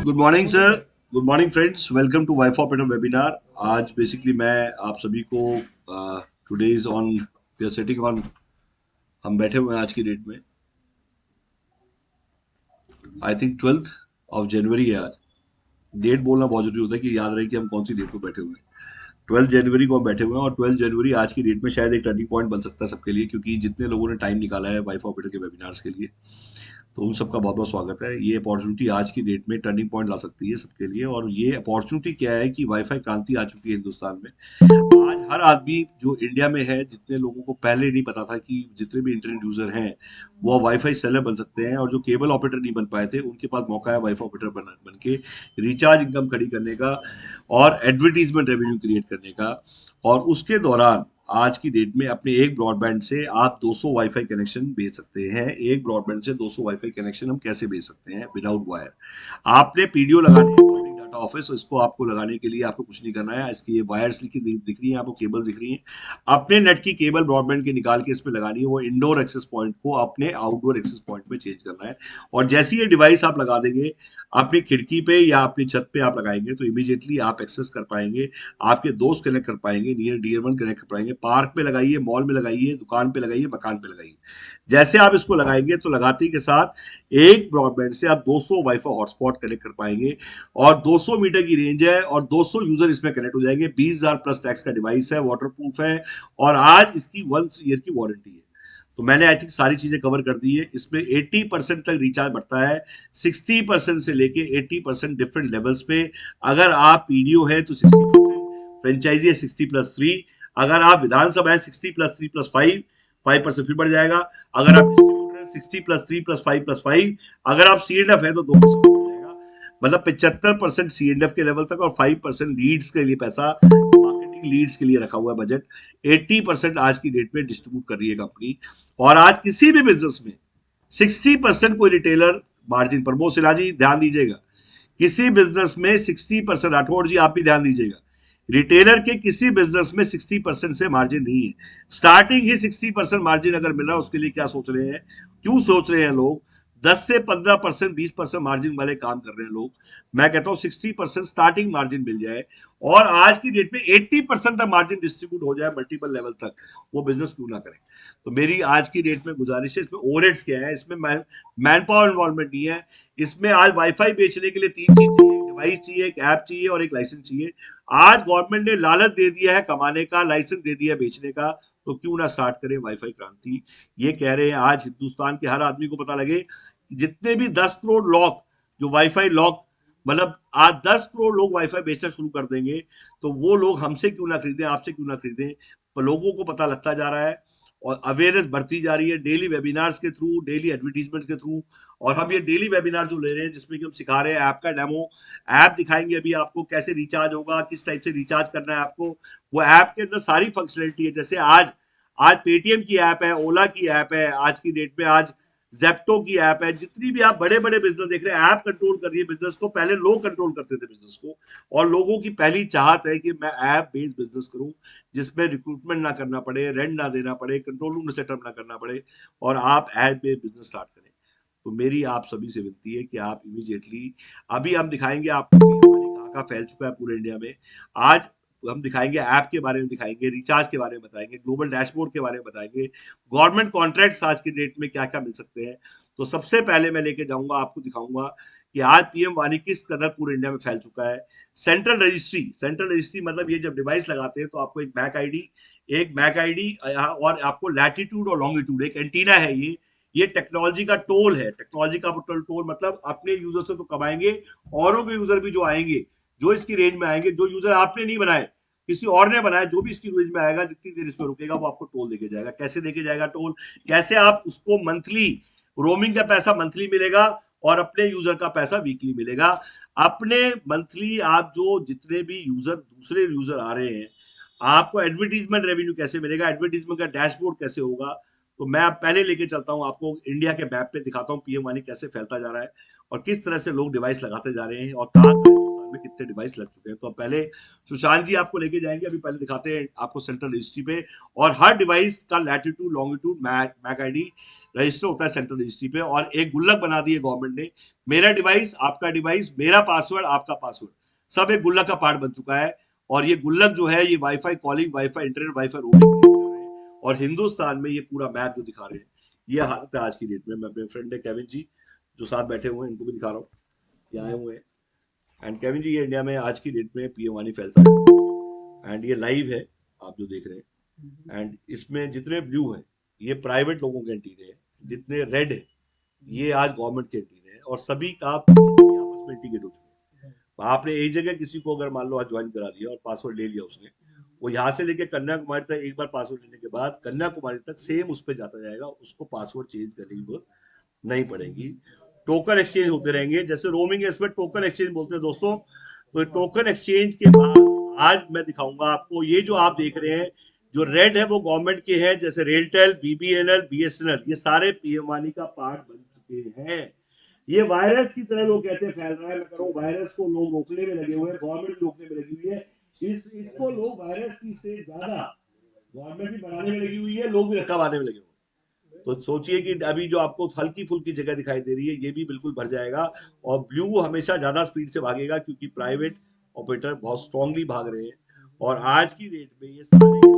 Good morning sir. Good morning friends, welcome to Y for Peter webinar. आज basically मैं आप सभी को today is on we are setting on, हम बैठे हुए हैं आज की डेट में। आई थिंक 12 जनवरी है आज। डेट बोलना बहुत जरूरी होता है कि याद रहे कि हम कौन सी डेट पे बैठे हुए हैं। 12 जनवरी को हम बैठे हुए हैं और 12 जनवरी आज की डेट में शायद एक टर्निंग पॉइंट बन सकता है सबके लिए, क्योंकि जितने लोगों ने टाइम निकाला है वाई फॉर पेटर के वेबिनार्स के लिए, तो उन सबका बहुत बहुत स्वागत है। ये अपॉर्चुनिटी आज की डेट में टर्निंग पॉइंट ला सकती है सबके लिए। और ये अपॉर्चुनिटी क्या है कि वाईफाई क्रांति आ चुकी है हिंदुस्तान में। आज हर आदमी जो इंडिया में है, जितने लोगों को पहले नहीं पता था कि जितने भी इंटरनेट यूजर हैं वो वाईफाई सेलर बन सकते हैं, और जो केबल ऑपरेटर नहीं बन पाए थे उनके पास मौका है वाईफाई ऑपरेटर बन के रिचार्ज इनकम खड़ी करने का और एडवर्टीजमेंट रेवेन्यू क्रिएट करने का। और उसके दौरान आज की डेट में अपने एक ब्रॉडबैंड से आप 200 वाईफाई कनेक्शन भेज सकते हैं। एक ब्रॉडबैंड से 200 वाईफाई कनेक्शन हम कैसे भेज सकते हैं विदाउट वायर। आपने पीडीओ लगानी है, पब्लिक डाटा ऑफिस, इसको आपको लगाने के लिए आपको कुछ नहीं करना है। इसकी ये वायर्स लिखी दिख रही है आपको, केबल दिख रही है। अपने नेट की केबल ब्रॉडबैंड के निकाल के इसमें लगानी है। वो इंडोर एक्सेस पॉइंट को अपने आउटडोर एक्सेस पॉइंट में चेंज करना है। और जैसे ये डिवाइस आप लगा देंगे अपनी खिड़की पे या अपनी छत पे आप लगाएंगे, तो इमीडिएटली आप एक्सेस कर पाएंगे, आपके दोस्त कनेक्ट कर पाएंगे, नियर डियर वन कनेक्ट कर पाएंगे। पार्क में लगाइए, मॉल में लगाइए, दुकान पे लगाइए, मकान पे लगाइए। जैसे आप इसको लगाएंगे तो लगाते ही के साथ एक ब्रॉडबैंड से आप 200 वाईफाई हॉटस्पॉट कनेक्ट कर पाएंगे। और 200 मीटर की रेंज है और 200 यूजर इसमें कनेक्ट हो जाएंगे। 20,000 प्लस टैक्स का डिवाइस है, वाटरप्रूफ है, और आज इसकी 1 ईयर की वारंटी है। तो मैंने आई थिंक सारी चीजें कवर कर दी है। इसमें 80% तक रिचार्ज बढ़ता है, 60% से लेके 80% डिफरेंट लेवल्स पे। अगर आप पीडीओ है तो 60%, फ्रेंचाइजी है 60+3, अगर आप विधानसभा है 60+3+5, 5% फिर बढ़ जाएगा। अगर आप डिस्ट्रीब्यूटर है 60+3+5+5, अगर आप सीएनएफ है तो 2% बढ़ जाएगा। मतलब 75% सीएनएफ के लेवल तक और 5% लीड्स के लिए पैसा, मार्केटिंग लीड्स के लिए रखा हुआ है बजट। 80% आज की डेट में डिस्ट्रीब्यूट कर रही है कंपनी। और आज किसी भी बिजनेस में 60% कोई रिटेलर मार्जिन पर, मोसिला जी ध्यान दीजिएगा, किसी बिजनेस में 60%, राठौड़ जी आप भी ध्यान दीजिएगा, रिटेलर के किसी बिजनेस में 60% से मार्जिन नहीं है। स्टार्टिंग ही 60% मार्जिन अगर मिल रहा है, उसके लिए क्या सोच रहे हैं, क्यों सोच रहे हैं लोग 10 से 15%, 20% मार्जिन वाले काम कर रहे हैं लोग। मैं कहता हूं 60% स्टार्टिंग मार्जिन मिल जाए और आज की डेट में 80% तक मार्जिन डिस्ट्रीब्यूट हो जाए मल्टीपल लेवल तक, वो बिजनेस क्यों ना करें। तो मेरी आज की डेट में गुजारिश है, इसमें ओवरहेड्स क्या है, इसमें मैन पावर इन्वॉल्वमेंट नहीं है। इसमें आज वाईफाई बेचने के लिए 3 चीज चाहिए, एक डिवाइस चाहिए, एक ऐप चाहिए और एक लाइसेंस चाहिए। आज गवर्नमेंट ने लालच दे दिया है कमाने का, लाइसेंस दे दिया है बेचने का, तो क्यों ना स्टार्ट करें वाईफाई क्रांति। ये कह रहे हैं आज हिंदुस्तान के हर आदमी को पता लगे, जितने भी 10 करोड़ लॉक, जो वाईफाई लॉक, मतलब आज 10 करोड़ लोग वाईफाई बेचना शुरू कर देंगे, तो वो लोग हमसे क्यों ना खरीदें, आपसे क्यों ना खरीदें। पर लोगों को पता लगता जा रहा है और अवेयरनेस बढ़ती जा रही है, डेली वेबिनार्स के थ्रू, डेली एडवर्टीजमेंट के थ्रू। और हम ये डेली वेबिनार जो ले रहे हैं, जिसमें कि हम सिखा रहे हैं ऐप का डेमो, ऐप दिखाएंगे अभी आपको कैसे रिचार्ज होगा, किस टाइप से रिचार्ज करना है आपको। वो ऐप के अंदर सारी फंक्शनलिटी है। जैसे आज आज पेटीएम की ऐप है, ओला की ऐप है, आज की डेट में आज जेप्टो की ऐप है। जितनी भी आप बड़े बड़े बिजनेस देख रहे हैं, ऐप कंट्रोल कर रही है बिजनेस को। पहले लोग कंट्रोल करते थे बिजनेस को, और लोगों की पहली चाहत है कि मैं ऐप बेस्ड बिजनेस करूं, जिसमें रिक्रूटमेंट ना करना पड़े, रेंट ना देना पड़े, कंट्रोल रूम सेटअप ना करना पड़े, और आप ऐप बेस्ड बिजनेस स्टार्ट करें। तो मेरी आप सभी से विनती है कि आप इमीडिएटली, अभी हम दिखाएंगे आपको कहाँ कहाँ फैल चुका है पूरे इंडिया में। आज हम दिखाएंगे ऐप के बारे में, दिखाएंगे रिचार्ज के बारे में, बताएंगे ग्लोबल डैशबोर्ड के बारे में, बताएंगे गवर्नमेंट कॉन्ट्रैक्ट्स आज की डेट में क्या क्या मिल सकते हैं। तो सबसे पहले मैं लेके जाऊंगा, आपको दिखाऊंगा कि आज पीएम वाणी किस कदर पूरे इंडिया में फैल चुका है। सेंट्रल रजिस्ट्री मतलब ये जब डिवाइस लगाते हैं तो आपको एक मैक आईडी और आपको लैटिट्यूड और लॉन्गिट्यूड, एक एंटीना है। ये टेक्नोलॉजी का टोल है। टेक्नोलॉजी का टोल मतलब अपने यूजर से तो कमाएंगे, औरों के यूजर भी जो आएंगे, जो इसकी रेंज में आएंगे, जो यूजर आपने नहीं बनाए, किसी और ने बनाया, जो भी इसकी रेंज में आएगा, जितनी देर इसमें रुकेगा, वो आपको टोल देके जाएगा। कैसे देके जाएगा टोल, कैसे आप उसको मंथली, रोमिंग का पैसा मंथली मिलेगा और अपने यूजर का पैसा वीकली मिलेगा। अपने मंथली आप जो जितने भी यूजर, दूसरे यूजर आ रहे हैं, आपको एडवर्टीजमेंट रेवेन्यू कैसे मिलेगा, एडवर्टीजमेंट का डैशबोर्ड कैसे होगा। तो मैं अब पहले लेके चलता हूं आपको, इंडिया के मैप पे दिखाता हूं पीएम वाणी कैसे फैलता जा रहा है और किस तरह से लोग डिवाइस लगाते जा रहे हैं और कहाँ हिंदुस्तान में कितने डिवाइस लग चुके हैं। तो अब पहले सुशांत जी आपको लेके जाएंगे, अभी पहले दिखाते हैं आपको सेंट्रल रजिस्ट्री पे और हर डिवाइस का latitude, longitude, MAC ID, register होता है सेंट्रल रजिस्ट्री पे, और एक गुल्लक बना दी है गवर्नमेंट ने, मेरा डिवाइस आपका डिवाइस, मेरा पासवर्ड आपका पासवर्ड, सब एक गुल्लक का पार्ट बन चुका है। और ये गुल्लक जो है ये wifi calling, wifi internet, wifi roaming, और हिंदुस्तान में ये पूरा मैप जो दिखा रहे हैं, ये हालत है आज की डेट में। मैं अपने फ्रेंड है केविन जी जो साथ बैठे हुए हैं, इनको भी दिखा रहा हूँ, ये आए हुए हैं। एंड केविन जी, ये इंडिया में आज की डेट में पीएम वानी फैलता है, एंड ये लाइव है आप जो देख रहे हैं। एंड इसमें जितने ब्लू हैं ये प्राइवेट लोगों के एंटीने हैं, जितने रेड है ये आज गवर्नमेंट के एंटीने हैं, और सभी का आपस में इंटीग्रेट हो चुके हैं। आपने एक जगह किसी को अगर मान लो आज ज्वाइन करा दिया और पासवर्ड ले लिया उसने, वो यहाँ से लेके कन्याकुमारी तक एक बार पासवर्ड लेने के बाद कन्याकुमारी तक सेम उस पर जाता जाएगा, उसको पासवर्ड चेंज करने की जरूरत नहीं पड़ेगी। टोकन एक्सचेंज होते रहेंगे, जैसे रोमिंग इसमें टोकन एक्सचेंज बोलते हैं दोस्तों। तो टोकन एक्सचेंज के बाद आज मैं दिखाऊंगा आपको, ये जो आप देख रहे हैं जो रेड है वो गवर्नमेंट के हैं, जैसे रेलटेल, बीबीएनएल, बीएसएनएल, ये सारे पीएम वानी का पार्ट बन चुके हैं। ये वायरस की तरह लोग कहते हैं फैल रहा है, मैं कह रहा हूं वायरस को लोग रोकने में लगे हुए हैं, गवर्नमेंट रोकने में लगी हुई है। इसको लोग वायरस की से ज्यादा गवर्नमेंट भी बढ़ाने में लगी हुई है, लोग भी रखवाने में लगे हुए हैं। तो सोचिए कि अभी जो आपको हल्की फुल्की जगह दिखाई दे रही है ये भी बिल्कुल भर जाएगा, और ब्लू हमेशा ज्यादा स्पीड से भागेगा क्योंकि प्राइवेट ऑपरेटर बहुत स्ट्रांगली भाग रहे हैं। और आज की डेट में ये सारे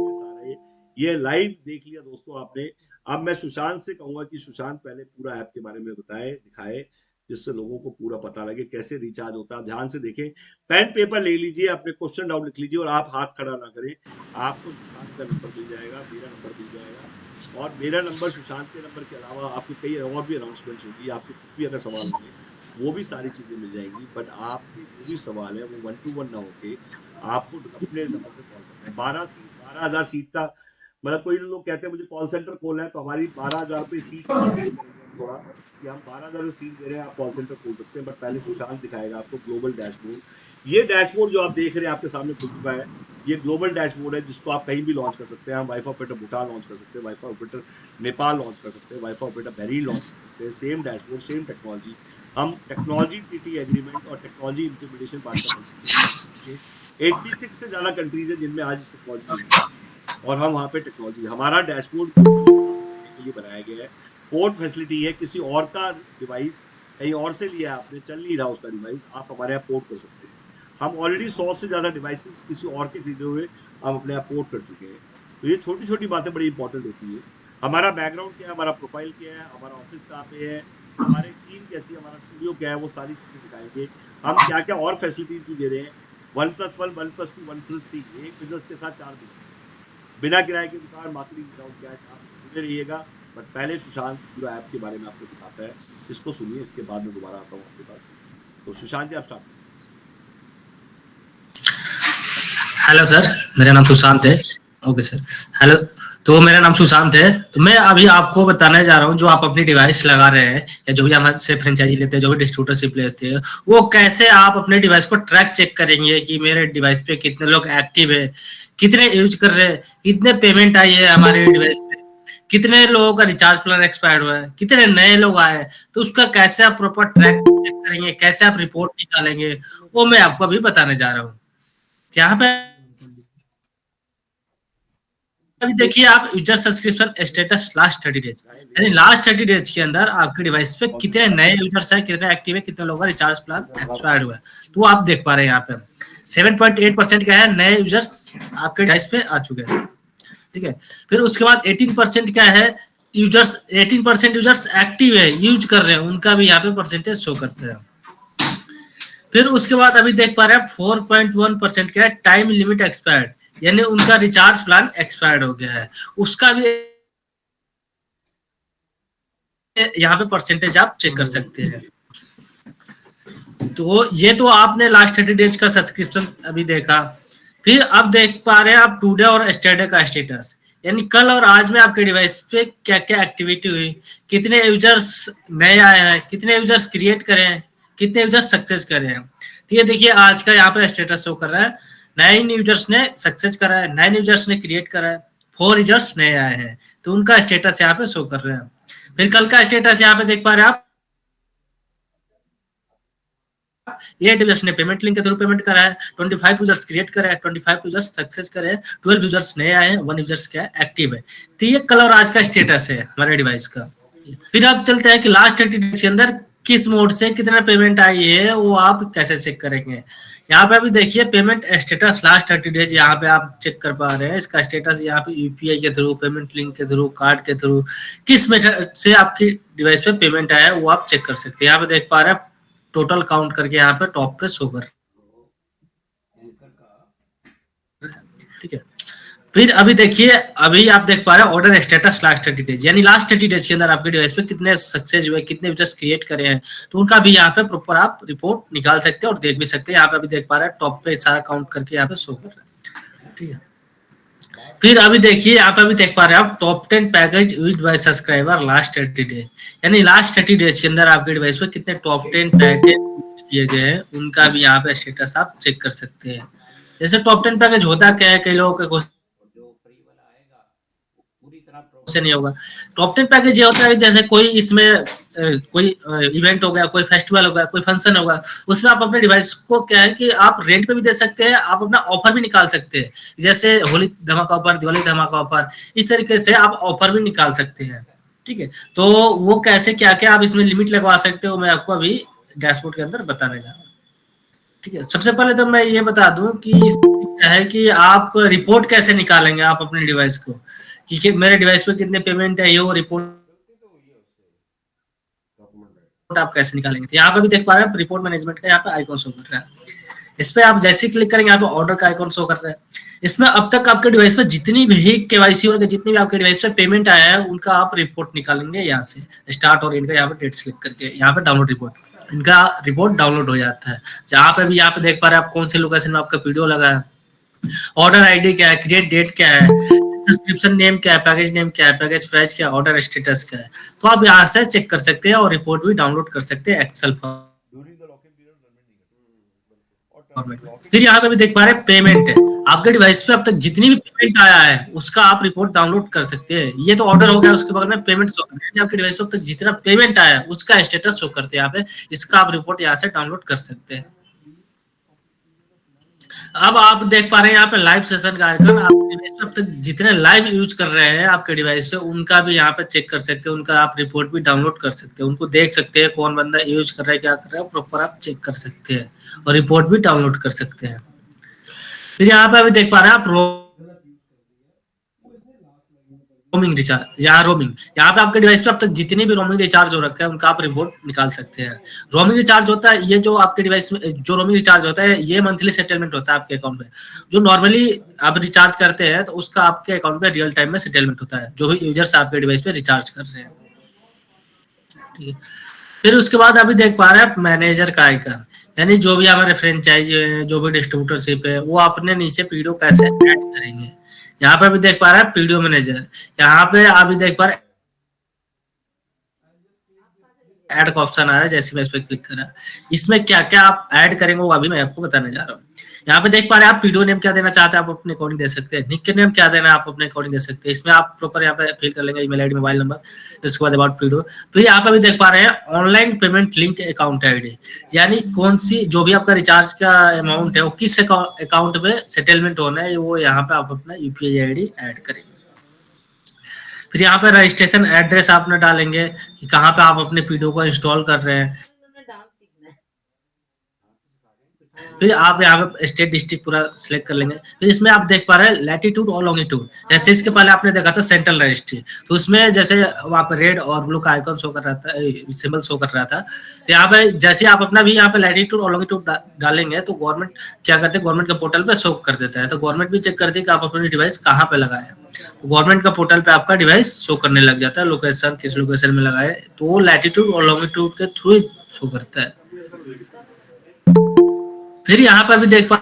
ये लाइव देख लिया दोस्तों आपने। अब मैं सुशांत से कहूंगा कि सुशांत पहले पूरा ऐप के बारे में बताए, दिखाए, जिससे लोगों को पूरा पता लगे कैसे रिचार्ज होता है। आप ध्यान से देखें, पेन पेपर ले लीजिए, अपने क्वेश्चन डाउन लिख लीजिए, और आप हाथ खड़ा ना करें। आपको सुशांत का नंबर मिल जाएगा, मेरा नंबर मिल जाएगा, और मेरा नंबर सुशांत के नंबर के अलावा आपके कई और भी अनाउंसमेंट्स होगी, आपके कुछ भी अगर सवाल होंगे वो भी सारी चीजें मिल जाएंगी। बट आपके जो भी सवाल है वो 1 to 1 ना होके आपको अपने नंबर पे कॉल करना है। 12,000 सीट का, मतलब कोई लोग कहते हैं मुझे कॉल सेंटर खोलना है, तो हमारी 12,000 रुपये सीट थोड़ा कि हम 12,000 सीट दे रहे हैं, आप कॉल सेंटर खोल सकते हैं। बट पहले सुशांत दिखाएगा आपको ग्लोबल डैशबोर्ड। ये डैशबोर्ड जो आप देख रहे हैं आपके सामने खुल चुका है, ये ग्लोबल डैशबोर्ड है जिसको आप कहीं भी लॉन्च कर सकते हैं। हम वाईफाई ऑपरेटर भूटान लॉन्च कर सकते हैं, वाईफाई ऑपरेटर नेपाल लॉन्च कर सकते हैं, वाईफाई ऑपरेटर बहरीन लॉन्च कर सकते हैं। Same dashboard, same technology. हम टेक्नोलॉजी टीटी एग्रीमेंट और टेक्नोलॉजी इंप्लीमेंटेशन पार्टनर 86 से ज्यादा कंट्रीज है जिनमें आज टेक्नोलॉजी, और हम वहाँ पे टेक्नोलॉजी, हमारा डैशबोर्ड के लिए बनाया गया है। पोर्ट फैसिलिटी है, किसी और का डिवाइस कहीं और से लिया आपने, चल नहीं रहा उसका डिवाइस, आप हमारे यहाँ पोर्ट कर सकते हैं। हम ऑलरेडी 100 से ज्यादा डिवाइसेस किसी और के खरीदे हुए हम अपने यहाँ पोर्ट कर चुके हैं। तो ये छोटी छोटी बातें बड़ी इंपॉर्टेंट होती है। हमारा बैकग्राउंड क्या है, हमारा प्रोफाइल क्या है, हमारा ऑफिस कहाँ पे है, हमारी टीम कैसी है, हमारा स्टूडियो क्या है, वो सारी चीजें दिखाएंगे। हम क्या क्या और फैसिलिटीज भी दे रहे हैं, 1+1, 1+2, 1+3, एक बिजनेस के साथ 4 बिजनेस, बिना किराए की दुकान, मार्केटिंग विदाउट कैश। आप सुनते रहिएगा। बट पहले सुशांत पूरा ऐप के बारे में आपको दिखाता है, इसको सुनिए, इसके बाद में दोबारा आता हूँ आपके पास। तो सुशांत जी आप स्टार्ट। हेलो सर, मेरा नाम सुशांत है। Okay sir, hello. तो मेरा नाम सुशांत है। तो मैं अभी आपको बताने जा रहा हूँ, जो आप अपनी डिवाइस लगा रहे हैं या जो भी हमसे फ्रेंचाइजी लेते हैं, जो भी डिस्ट्रीब्यूटरशिप लेते हैं, वो कैसे आप अपने डिवाइस को ट्रैक चेक करेंगे कि मेरे डिवाइस पे कितने लोग एक्टिव है, कितने यूज कर रहे हैं, कितने पेमेंट आई है हमारे डिवाइस पे, कितने लोगों का रिचार्ज प्लान एक्सपायर हुआ है, कितने नए लोग आए। तो उसका कैसे आप प्रॉपर ट्रैक चेक करेंगे, कैसे आप रिपोर्ट निकालेंगे, वो मैं आपको अभी बताने जा रहा हूँ। यहाँ पे अभी देखिए आप user subscription status last 30 days, यानी लास्ट 30 डेज के अंदर आपके डिवाइस पे कितने नए यूजर्स हैं, कितने एक्टिव है, कितने लोगों का रिचार्ज प्लान एक्सपायर्ड हुआ है, तो आप देख पा रहे हैं। यहाँ पे 7.8% क्या है, नए यूजर्स आपके डिवाइस पे आ चुके हैं। ठीक है, फिर उसके बाद 18% क्या है, यूजर्स 18% यूजर्स एक्टिव है, यूज कर रहे हैं, उनका भी यहाँ पे परसेंटेज शो करते हैं। फिर उसके बाद अभी देख पा रहे हैं 4.1% क्या है, टाइम लिमिट एक्सपायर्ड, यानी उनका रिचार्ज प्लान एक्सपायर्ड हो गया है, उसका भी यहाँ पे परसेंटेज आप चेक कर सकते हैं। तो ये तो आपने लास्ट 30 डेज का सब्सक्रिप्शन अभी देखा। फिर अब देख पा रहे हैं आप टुडे और यस्टरडे का स्टेटस, यानी कल और आज में आपके डिवाइस पे क्या क्या एक्टिविटी हुई, कितने यूजर्स नए आए हैं, कितने यूजर्स क्रिएट करे हैं, कितने यूजर्स सक्सेस करे हैं। तो ये देखिए आज का यहाँ पे स्टेटस शो कर रहा है, 9 यूजर्स ने सक्सेस करा है, 9 यूजर्स ने क्रिएट करा है, 4 यूजर्स नए आए हैं, तो उनका स्टेटस यहाँ पे शो कर रहे हैं। फिर कल का स्टेटस यहाँ पे देख पा रहे हैं आप, 8 यूजर्स ने पेमेंट लिंक के थ्रू पेमेंट करा है, 25 यूजर्स क्रिएट करे हैं, 25 यूजर्स सक्सेस करे हैं, 12 यूजर्स नए आए हैं, 1 यूजर्स क्या एक्टिव है। तो ये कल और आज का स्टेटस है हमारे डिवाइस का। फिर आप चलते हैं कि लास्ट 30 डेज के अंदर किस मोड से कितना पेमेंट आई है, वो आप कैसे चेक करेंगे। यहाँ पे अभी देखिए पेमेंट स्टेटस लास्ट 30 डेज यहाँ पे आप चेक कर पा रहे हैं। इसका स्टेटस यहाँ पे यूपीआई के थ्रू, पेमेंट लिंक के थ्रू, कार्ड के थ्रू, किस मेथड से आपकी डिवाइस पे पेमेंट आया है वो आप चेक कर सकते हैं। यहाँ पे देख पा रहे हैं टोटल काउंट करके यहाँ पे टॉप पे शो कर, ठीक है। फिर अभी देखिए, अभी आप देख पा रहे हैं ऑर्डर स्टेटस लास्ट 30 डेज, यानी लास्ट 30 डेज के अंदर आपके डिवाइस पे कितने सक्सेस हुए, कितने यूजर्स क्रिएट करे हैं, तो उनका भी यहाँ पे प्रॉपर आप रिपोर्ट निकाल सकते हैं और देख भी सकते हैं। यहाँ पे अभी देख पा रहे हैं टॉप पे सारा काउंट करके यहाँ पे शो कर रहा है, ठीक है। फिर अभी देखिए, यहाँ पे अभी देख पा रहे हैं आप top 10 package used by subscriber last 30 days, यानी लास्ट 30 डेज के अंदर आपके डिवाइस पे कितने टॉप 10 पैकेज किए गए हैं, उनका भी यहाँ पे स्टेटस आप चेक कर सकते हैं। जैसे टॉप 10 पैकेज होता क्या है, कई लोगों के से नहीं होगा। टॉप 10 पैकेज ये होता है जैसे कोई इसमें कोई इवेंट हो गया, कोई फेस्टिवल हो गया, कोई फंक्शन होगा, उसमें आप अपने डिवाइस को क्या है कि आप रेंट पे भी दे सकते हैं, आप अपना ऑफर भी निकाल सकते हैं। जैसे होली धमाका ऑफर, दिवाली धमाका ऑफर, इस तरीके से आप ऑफर भी निकाल सकते हैं, ठीक है। तो वो कैसे क्या क्या आप इसमें लिमिट लगवा सकते हो, मैं आपको अभी डैशबोर्ड के अंदर बताने जा रहा हूँ, ठीक है। सबसे पहले तो मैं ये बता दूं कि क्या है कि आप रिपोर्ट कैसे निकालेंगे आप अपने डिवाइस को, कि मेरे डिवाइस पे कितने पेमेंट है, ये वो रिपोर्ट आप कैसे निकालेंगे। तो यहाँ पे भी देख पा रहे हैं रिपोर्ट मैनेजमेंट का यहाँ पे आइकॉन शो कर रहा है। इस पे आप जैसे क्लिक करेंगे यहाँ पे ऑर्डर का आइकॉन शो कर रहा है। इसमें अब तक आपके डिवाइस पे जितनी भी केवाईसी और जितनी भी आपके डिवाइस पे पेमेंट आया है उनका आप रिपोर्ट निकालेंगे यहाँ से, स्टार्ट और इनका यहाँ पे डेट सिलेक्ट करके यहाँ पे डाउनलोड रिपोर्ट, इनका रिपोर्ट डाउनलोड हो जाता है। जहाँ पे भी यहाँ पे देख पा रहे हैं आप कौन से लोकेशन में आपका वीडियो लगा है, ऑर्डर आईडी क्या है, क्रिएट डेट क्या है, सब्सक्रिप्शन नेम क्या है, पैकेज नेम क्या है, पैकेज प्राइस क्या है, ऑर्डर स्टेटस क्या है। तो आप यहाँ से चेक कर सकते हैं और रिपोर्ट भी डाउनलोड कर सकते हैं एक्सेल फॉर्मेट में। फिर यहाँ पे भी देख पा रहे हैं पेमेंट है, आपके डिवाइस पे अब तक जितनी भी पेमेंट आया है उसका आप रिपोर्ट डाउनलोड कर सकते हैं। ये तो ऑर्डर हो गया, उसके बगल में पेमेंट शो कर रहा है, आपके डिवाइस पे अब तक जितना पेमेंट आया है उसका स्टेटस शो करते हैं यहाँ पे, इसका आप रिपोर्ट यहाँ से डाउनलोड कर सकते हैं। अब आप देख पा रहे हैं यहाँ पे लाइव सेशन का आइकन, आपके डिवाइस पे अब तक जितने लाइव यूज कर रहे हैं आपके डिवाइस पे उनका भी यहाँ पे चेक कर सकते हैं, उनका आप रिपोर्ट भी डाउनलोड कर सकते हैं, उनको देख सकते हैं कौन बंदा यूज कर रहा है, क्या कर रहा है, प्रॉपर आप चेक कर सकते हैं और रिपोर्ट भी डाउनलोड कर सकते हैं। फिर यहाँ पे अभी देख पा रहे हैं आप रोमिंग रिचार्ज, यहाँ रोमिंग, यहाँ पे आपके डिवाइस पे अब तक जितने भी रोमिंग रिचार्ज हो रखा है उनका आप रिपोर्ट निकाल सकते हैं। रोमिंग रिचार्ज होता है ये जो आपके डिवाइस में जो रोमिंग रिचार्ज होता है ये मंथली सेटलमेंट होता है आपके अकाउंट में। जो नॉर्मली आप रिचार्ज करते हैं तो उसका आपके अकाउंट में रियल टाइम में सेटलमेंट होता है, जो भी यूजर्स आपके डिवाइस पे रिचार्ज कर रहे हैं, ठीक है। फिर उसके बाद अभी देख पा रहे हैं आप मैनेजर का आइकन, यानी जो भी हमारे फ्रेंचाइज है, जो भी डिस्ट्रीब्यूटरशिप है, वो अपने नीचे पीडीओ कैसे ऐड करेंगे। यहाँ पे भी देख पा रहे हैं पीडीओ मैनेजर, यहाँ पे अभी देख पा रहे ऐड का ऑप्शन आ रहा है, जैसे मैं इस पर क्लिक करा, इसमें क्या क्या आप ऐड करेंगे वो अभी मैं आपको बताने जा रहा हूँ। यहाँ पे देख पा रहे हैं आप पीडीओ नेम क्या देना चाहते हैं आप अपने अकॉर्डिंग दे सकते हैं, निक नेम क्या देना है आप अपने अकॉर्डिंग दे सकते हैं। इसमें आप प्रॉपर यहाँ पे फिल कर लेंगे ईमेल आईडी, मोबाइल नंबर, उसके बाद अबाउट पीडीओ। फिर यहाँ पे भी देख पा रहे हैं online payment link account ID, यानी कौन सी जो भी आपका रिचार्ज का अमाउंट है वो किस अकाउंट में सेटलमेंट होना है, वो यहाँ पे आप अपना यूपीआई आईडी ऐड करेंगे। फिर यहाँ पे रजिस्ट्रेशन एड्रेस आपने डालेंगे कि कहाँ पे आप अपने पीडीओ को इंस्टॉल कर रहे हैं। फिर आप यहाँ पे स्टेट डिस्ट्रिक्ट पूरा सिलेक्ट कर लेंगे। फिर इसमें आप देख पा रहे हैं लैटिट्यूड और लॉन्गिट्यूड, जैसे इसके पहले आपने देखा था सेंट्रल रजिस्ट्री, तो उसमें जैसे वहाँ पे रेड और ब्लू का आइकन शो कर रहा था, सिंबल शो कर रहा था। तो यहाँ पे जैसे आप अपना भी यहाँ पे लैटिट्यूड और लॉन्गिट्यूड डालेंगे तो गवर्नमेंट क्या करते हैं, गवर्नमेंट के पोर्टल पे शो कर देता है, तो गवर्नमेंट भी चेक करती है कि आप अपनी डिवाइस कहाँ पे लगाए। तो गवर्नमेंट का पोर्टल पे आपका डिवाइस शो करने लग जाता है, लोकेशन किस लोकेशन में लगाए, तो वो लैटिट्यूड और लॉन्गिट्यूड के थ्रू शो करता है। फिर यहाँ पर भी देख पा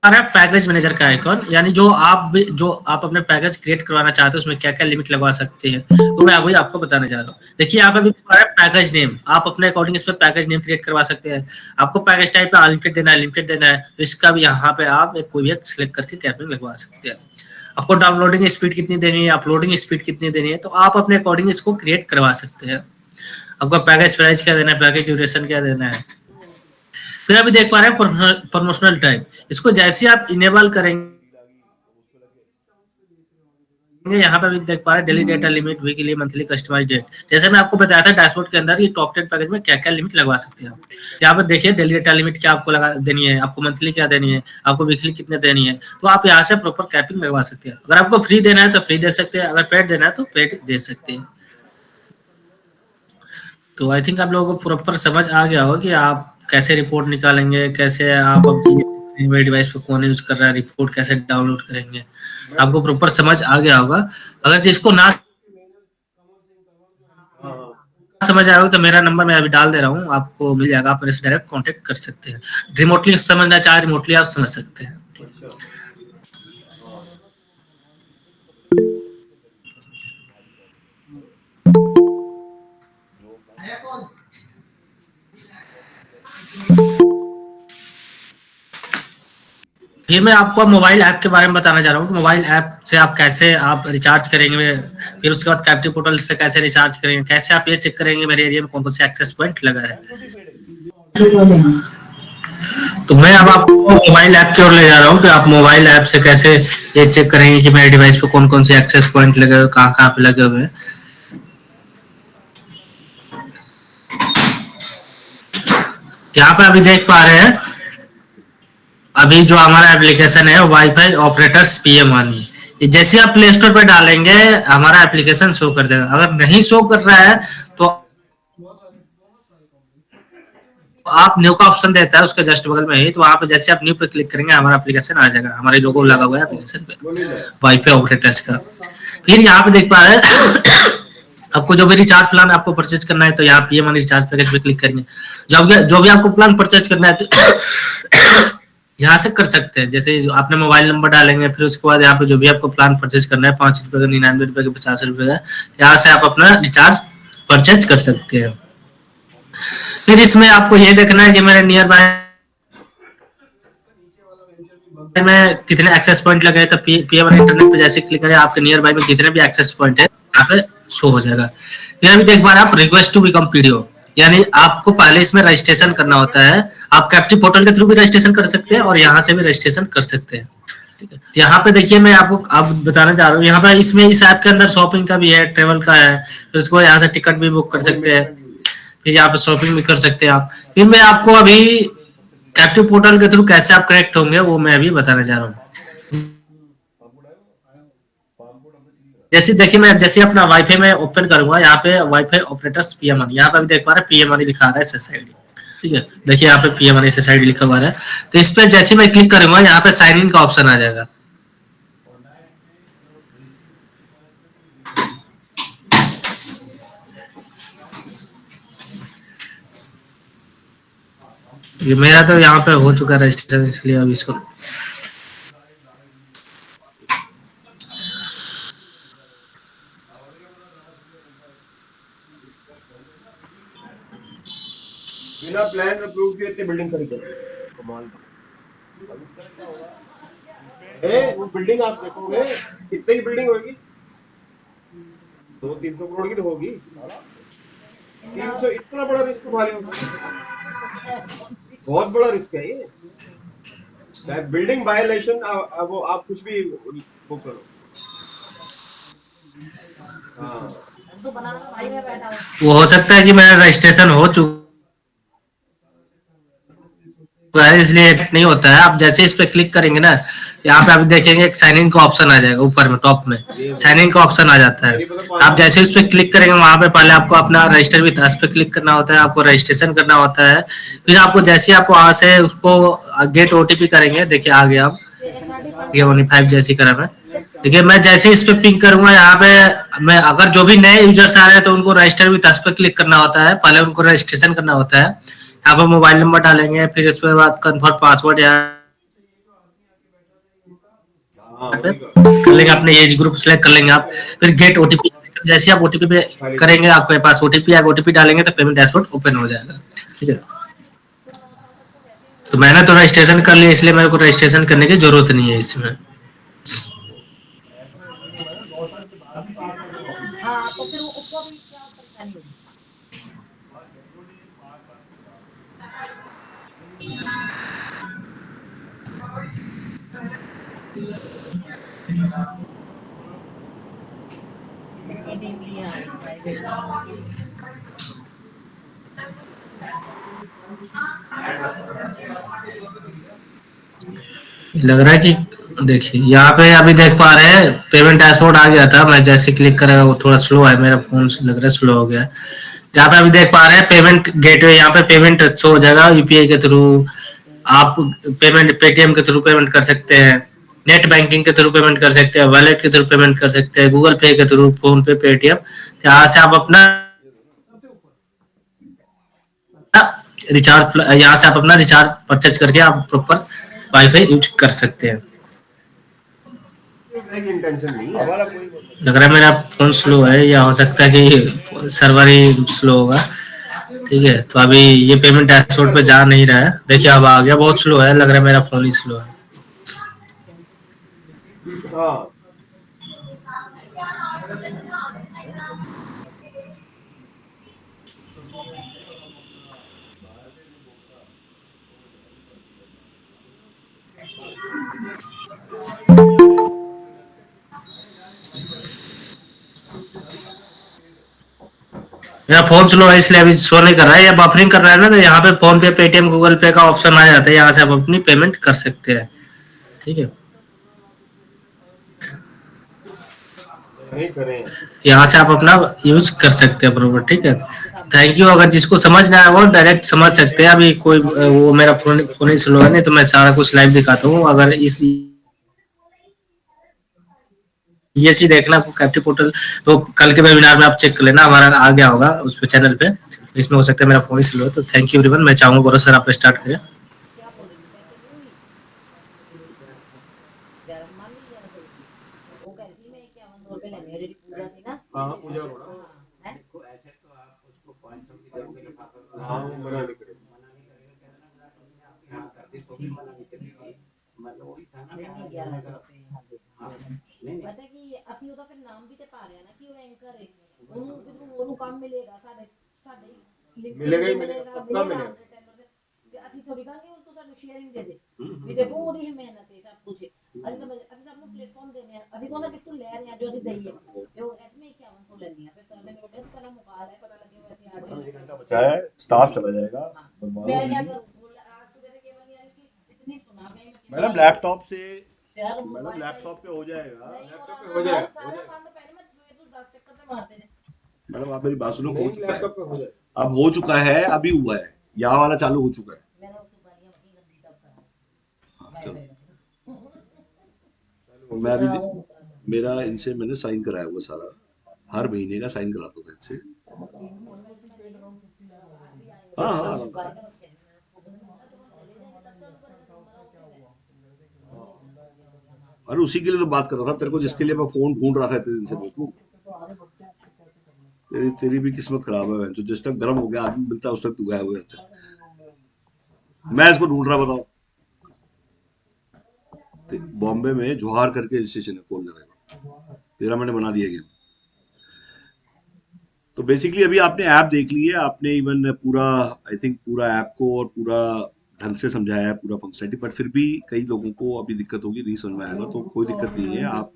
पैकेज मैनेजर का आइकॉन, यानी जो आप अपने पैकेज क्रिएट करवाना चाहते हैं उसमें क्या क्या लिमिट लगवा सकते हैं, तो मैं वही आपको बताने जा रहा हूँ। देखिए यहाँ पे भी पैकेज नेम, आप अपने अकॉर्डिंग इस पे पैकेज नेम क्रिएट करवा सकते हैं। आपको पैकेज टाइप पे अनलिमिटेड देना है, लिमिटेड देना है, तो इसका भी यहाँ पे आप कोई भी सिलेक्ट करके कैपिंग लगवा सकते हैं। आपको डाउनलोडिंग स्पीड कितनी देनी है, अपलोडिंग स्पीड कितनी देनी है, तो आप अपने अकॉर्डिंग इसको क्रिएट करवा सकते हैं। आपका पैकेज प्राइस क्या देना है, पैकेज ड्यूरेशन क्या देना है। फिर अभी देख पा रहे हैं प्रमोशनल टाइप, इसको जैसे आप इनेबल करेंगे यहाँ पे भी देख पा रहे हैं daily data limit, weekly, monthly, customize date. जैसे मैं आपको बताया था डैशबोर्ड के अंदर ये टॉप 10 पैकेज में क्या-क्या लिमिट लगवा सकते हैं आप। यहाँ पर देखिए डेली डेटा लिमिट क्या आपको लगा देनी है, आपको मंथली क्या देनी है, आपको वीकली कितने देनी है। तो आप यहाँ से प्रॉपर कैपिंग लगवा सकते हैं। अगर आपको फ्री देना है तो फ्री दे सकते हैं, अगर पेड देना है तो पेड दे सकते हैं। तो आई थिंक आप लोगों को प्रॉपर समझ आ गया होगा कि आप कैसे रिपोर्ट निकालेंगे, कैसे आप अपनी डिवाइस पे कौन यूज कर रहा है, रिपोर्ट कैसे डाउनलोड करेंगे। आपको प्रॉपर समझ आ गया होगा। अगर जिसको ना समझ आया होगा तो मेरा नंबर मैं अभी डाल दे रहा हूँ, आपको मिल जाएगा, आप मेरे से डायरेक्ट कांटेक्ट कर सकते हैं। रिमोटली समझना चाहे रिमोटली आप समझ सकते हैं। फिर मैं आपको मोबाइल ऐप के बारे में बताना चाह रहा हूँ कि मोबाइल ऐप से आप कैसे आप रिचार्ज करेंगे, फिर उसके बाद कैप्टिव पोर्टल से कैसे रिचार्ज करेंगे, कैसे आप ये चेक करेंगे मेरे एरिया में कौन कौन से एक्सेस पॉइंट लगा है। तो मैं अब आपको मोबाइल ऐप की ओर ले जा रहा हूँ कि आप मोबाइल ऐप से कैसे ये चेक करेंगे कि मेरे डिवाइस पे कौन कौन से एक्सेस पॉइंट लगे हुए, कहाँ कहाँ पे लगे हुए हैं। यहाँ पे अभी देख पा रहे हैं, अभी जो हमारा एप्लीकेशन है वाईफाई ऑपरेटर्स पीएम वानी, ये जैसे आप प्ले स्टोर पे डालेंगे हमारा एप्लीकेशन शो कर देगा। अगर नहीं शो कर रहा है तो आप न्यू का ऑप्शन देता है उसके जस्ट बगल में ही, तो वहां पे जैसे आप न्यू पे क्लिक करेंगे हमारा एप्लीकेशन आ जाएगा, हमारे लोगो लगा हुआ है एप्लीकेशन पे वाईफाई ऑपरेटर्स का। फिर यहाँ पे देख पा रहे हैं आपको जो भी रिचार्ज प्लान आपको परचेज करना है तो यहाँ पीएम रिचार्ज पैकेज पे क्लिक करेंगे। जो भी आपको प्लान परचेज करना है तो यहाँ से कर सकते हैं। जैसे जो आपने मोबाइल नंबर डालेंगे, फिर उसके बाद यहाँ पे जो भी आपको प्लान परचेज करना है, 5 रुपए का, 99 रुपए का, 50 रुपए का, यहाँ से आप अपना रिचार्ज परचेज कर सकते हैं। फिर इसमें आपको ये देखना है कि मेरे नियर बाय में कितने एक्सेस पॉइंट लगे हैं, तो पीएम इंटरनेट पे जैसे क्लिक करें आपके नियर बाय में जितने भी एक्सेस पॉइंट है यहाँ पे शो हो जाएगा। फिर अभी देख पा रहे हैं आप रिक्वेस्ट टू बिकम पीडीओ, यानी आपको पहले इसमें रजिस्ट्रेशन करना होता है। आप कैप्टिव पोर्टल के थ्रू भी रजिस्ट्रेशन कर सकते हैं और यहाँ से भी रजिस्ट्रेशन कर सकते हैं। ठीक है, तो यहाँ पे देखिए मैं आपको अब बताना चाह रहा हूँ, यहाँ पे इसमें इस ऐप के अंदर शॉपिंग का भी है, ट्रेवल का है, फिर उसको यहाँ से टिकट भी बुक कर सकते हैं, फिर यहाँ पे शॉपिंग भी कर सकते हैं आप। फिर मैं आपको अभी कैप्टिव पोर्टल के थ्रू कैसे आप कनेक्ट होंगे वो मैं अभी बताना चाह रहा हूँ। जैसे देखिए मैं जैसे अपना वाईफाई में ओपन करूंगा, यहाँ पे वाईफाई ऑपरेटर्स पीएमआर, यहाँ पे भी देख पा रहे हैं पीएमआर लिखा आ रहा है एसएसआईडी। ठीक है, देखिए यहाँ पे पीएमआर एसएसआईडी लिखा हुआ है। तो इस पे जैसे मैं क्लिक करूंगा यहाँ पे साइन इन का ऑप्शन आ जाएगा। ये मेरा तो यहाँ पे हो चुका है रजिस्ट्रेशन, इसलिए अब इसको बिना प्लान अप्रूव किए इतनी बिल्डिंग खड़ी कर कमाल है। वो बिल्डिंग आप देखोगे कितने की बिल्डिंग होगी, 200-300 करोड़ की तो होगी। 300 इतना बड़ा रिस्क उठा लिया, बहुत बड़ा रिस्क है ये। बिल्डिंग वायलेशन वो आप कुछ भी वो करो। हाँ वो हो सकता है कि मेरा रजिस्ट्रेशन हो चुका है इसलिए नहीं होता है। आप जैसे इस पे क्लिक करेंगे ना, यहाँ पे आप देखेंगे एक साइन इन का ऑप्शन आ जाएगा, ऊपर में टॉप में साइन इन का ऑप्शन आ जाता है। आप जैसे इस पे क्लिक करेंगे वहां पे पहले आपको अपना रजिस्टर विद अस पे क्लिक करना होता है, आपको रजिस्ट्रेशन करना होता है। फिर आपको जैसे आप वहां से उसको गेट ओटीपी करेंगे, देखिए आ गया, आप ये 15 जैसी करा मैं। देखिए मैं जैसे इस पे पिंक करूंगा यहाँ पे, मैं अगर जो भी नए यूजर्स आ रहे हैं तो उनको रजिस्टर विद अस पे क्लिक करना होता है, पहले उनको रजिस्ट्रेशन करना होता है। यहाँ पर मोबाइल नंबर डालेंगे, फिर इसके बाद कन्फर्म पासवर्ड यहाँ पे कर लेंगे, अपने एज ग्रुप सेलेक्ट कर लेंगे आप। फिर गेट ओटीपी, जैसे आप ओटीपी पे करेंगे आपके पास ओटीपी आएगा, ओटीपी डालेंगे तो पेमेंट डैशबोर्ड ओपन हो जाएगा। ठीक है, तो मैंने तो रजिस्ट्रेशन कर लिया इसलिए मेरे को रजिस्ट्रेशन करने की जरूरत नहीं है इसमें। हाँ तो फिर उसको भी क्या परेशानी होगी। लग रहा है कि देखिए यहाँ पे अभी देख पा रहे हैं पेमेंट डैशबोर्ड आ गया था, मैं जैसे क्लिक करा वो थोड़ा स्लो है, मेरा फोन लग रहा है स्लो हो गया। यहाँ पे अभी देख पा रहे हैं पेमेंट गेटवे, यहाँ पे पेमेंट शो हो जाएगा यूपीआई के थ्रू। आप पेमेंट पेटीएम के थ्रू पेमेंट कर सकते हैं, नेट बैंकिंग के थ्रू पेमेंट कर सकते हैं, वॉलेट के थ्रू पेमेंट कर सकते हैं, गूगल पे के थ्रू, फोन पे, पेटीएम। यहाँ से आप अपना रिचार्ज, यहाँ से आप अपना रिचार्ज परचेज करके आप प्रॉपर वाईफाई यूज कर सकते हैं। इंटेंशन नहीं है। लग रहा है मेरा फोन स्लो है, या हो सकता है कि सर्वर ही स्लो होगा। ठीक है, तो अभी ये पेमेंट डैशबोर्ड पे जा नहीं रहा है, देखिए अब आ गया, बहुत स्लो है, लग रहा है मेरा फोन ही स्लो है। हाँ मेरा फोन स्लो है इसलिए अभी शो नहीं कर रहा है, या बफरिंग कर रहा है ना, तो यहाँ पे फोन पे, पेटीएम, गूगल पे का ऑप्शन आ जाता है, यहाँ से आप अपनी पेमेंट कर सकते हैं। ठीक है, नहीं करें। यहाँ से आप अपना यूज कर सकते हैं बरोबर। ठीक है, थैंक यू। अगर जिसको समझ ना आए वो डायरेक्ट समझ सकते हैं। अभी कोई वो मेरा फोन ही स्लो है, नहीं तो मैं सारा कुछ लाइव दिखाता हूँ। अगर इस ये देखना कैप्टिव पोर्टल, तो कल के वेबिनार में आप चेक कर लेना, हमारा आ गया होगा उस पे चैनल पे। इसमें हो सकता है मेरा फोन ही स्लो है। तो थैंक यू एवरीवन, मैं चाहूंगा गौरव सर आप स्टार्ट करें। हाँ पूजा रोड़ा। हाँ वो मना नहीं करेगा। ਪਤਾ ਕੀ ਅਸੀਂ ਉਹਦਾ ਫਿਰ ਨਾਮ ਵੀ ਤੇ ਪਾ ਲਿਆ ਨਾ ਕਿ ਉਹ ਐਂਕਰ ਹੈ, ਉਹਨੂੰ ਕਿਧਰੋਂ ਉਹਨੂੰ ਕੰਮ ਮਿਲੇਗਾ, ਸਾਡੇ ਮਿਲੇਗਾ ਹੀ ਮਿਲੇਗਾ, ਪੱਕਾ ਮਿਲੇਗਾ। ਅਸੀਂ ਥੋੜੀ ਕਹਾਂਗੇ ਉਹ ਤੋਂ ਤੁਹਾਨੂੰ ਸ਼ੇਅਰਿੰਗ ਦੇ ਦੇ ਵੀ ਦੇਖੋ ਉਹਦੀ ਹੀ ਮਿਹਨਤ ਹੈ ਸਭ ਕੁਝ। ਅਸੀਂ ਸਭ ਨੂੰ ਪਲੇਟਫਾਰਮ ਦੇਣੇ ਆ, ਅਸੀਂ ਕਹਿੰਦਾ ਕਿਸ ਤੋਂ ਲੈ ਰਹੇ ਆ ਜੋ ਅਸੀਂ ਦਈਏ। ਤੇ ਉਹ ਐਸਮੇ 5100 ਲੈਣੀ ਆ, ਫਿਰ ਸਰ ਨੇ ਮੈਨੂੰ टेस्ट करना मुकाल है, पता लगे वैसे आ जाएगा, बचा है, स्टाफ चला जाएगा। मैं क्या करूं, आज सुबह से केवल यार की इतनी सुना मैडम लैपटॉप पे हो जाएगा। लैपटॉप पे हो जाएगा। सारा बंद पहले मैं 10 चक्कर से मारते थे। मैडम आप मेरी बात सुनो, हो चुका है, लैपटॉप पे हो जाए। अब हो चुका है, अभी हुआ है, यहाँ वाला चालू हो चुका है। मैंने उसको गालियां अपनी गंदी तब चलो। करा मैं अभी मेरा इनसे मैंने साइन कराया हुआ सारा, हर महीने का साइन कराता था इनसे। हाँ हाँ अरे उसी के लिए तो बात कर रहा था तेरे को, जिसके लिए मैं फोन ढूंढ रहा था इतने दिन से। बिल्कुल तेरी भी किस्मत खराब है, तो जिस तक गर्म हो गया आदमी मिलता है उस तक तू गायब हो जाता है। मैं इसको ढूंढ रहा, बताओ। बॉम्बे में जोहार करके हिल स्टेशन है, फोन करेगा, तेरा मैंने बना दिया गेम। तो बेसिकली अभी आपने ऐप देख ली है, आपने इवन पूरा आई थिंक पूरा ऐप को और पूरा ढंग से समझाया है, पूरा फंक्शनलिटी, बट फिर भी कई लोगों को अभी दिक्कत होगी, नहीं समझ में आएगा, तो कोई दिक्कत नहीं है। आप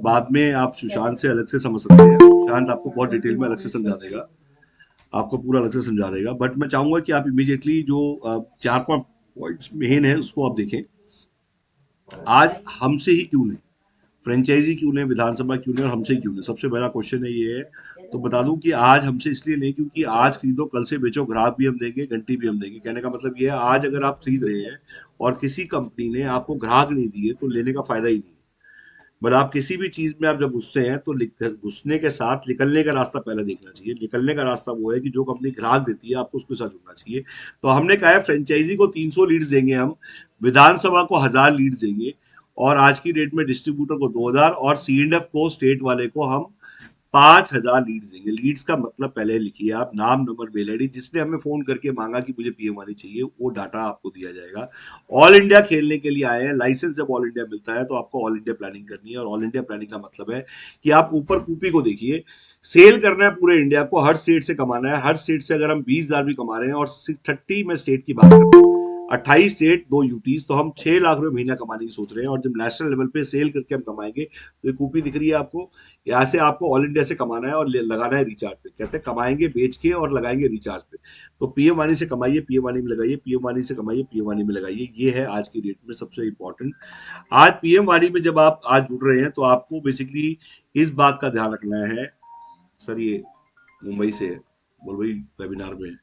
बाद में आप सुशांत से अलग से समझ सकते हैं, सुशांत आपको बहुत डिटेल में अलग से समझा देगा, आपको पूरा अलग से समझा देगा। बट मैं चाहूंगा कि आप इमीडिएटली जो 4-5 पॉइंट्स मेन है उसको आप देखें। आज हमसे ही क्यों नहीं, फ्रेंचाइजी क्यों नहीं, विधानसभा क्यों नहीं, और हमसे क्यों नहीं, सबसे बड़ा क्वेश्चन है ये है। तो बता दूं कि आज हमसे इसलिए नहीं क्योंकि आज खरीदो कल से बेचो, ग्राहक भी हम देंगे, घंटी भी हम देंगे। कहने का मतलब ये है, आज अगर आप खरीद रहे हैं और किसी कंपनी ने आपको ग्राहक नहीं दिए तो लेने का फायदा ही नहीं। बट आप किसी भी चीज में आप जब घुसते हैं तो घुसने के साथ निकलने का रास्ता पहले देखना चाहिए। निकलने का रास्ता वो है कि जो कंपनी ग्राहक देती है आपको उसके साथ जुड़ना चाहिए। तो हमने कहा है फ्रेंचाइजी को 300 लीड्स देंगे हम, विधानसभा को 1000 लीड्स देंगे, और आज की डेट में डिस्ट्रीब्यूटर को 2000 और C&F को, स्टेट वाले को हम 5000 लीड्स देंगे। लीड्स का मतलब पहले लिखिए आप, नाम, नंबर, मेल आईडी, जिसने हमें फोन करके मांगा कि मुझे पीएम वाली चाहिए, वो डाटा आपको दिया जाएगा। ऑल इंडिया खेलने के लिए आए हैं, लाइसेंस जब ऑल इंडिया मिलता है तो आपको ऑल इंडिया प्लानिंग करनी है। और ऑल इंडिया प्लानिंग का मतलब है कि आप ऊपर कूपी को देखिए, सेल करना है पूरे इंडिया को, हर स्टेट से कमाना है। हर स्टेट से अगर हम 20,000 भी कमा रहे हैं, और 30 में स्टेट की बात करते हैं, 28 स्टेट 2 यूटीज, तो हम 6 लाख रुपए महीना कमाने की सोच रहे हैं। और जब नेशनल लेवल पे सेल करके हम कमाएंगे तो ये कूपी दिख रही है आपको, यहाँ से आपको ऑल इंडिया से कमाना है और लगाना है रिचार्ज पे। कहते हैं कमाएंगे बेच के और लगाएंगे रिचार्ज पे। तो पीएम वाणी से कमाइए, पीएम वाणी में लगाइए, पीएम वाणी से कमाइए, पीएम वाणी में लगाइए। ये है आज की डेट में सबसे इंपॉर्टेंट। आज पीएम वाणी में जब आप आज जुड़ रहे हैं तो आपको बेसिकली इस बात का ध्यान रखना है। सर ये मुंबई से है, बोल भाई वेबिनार में है,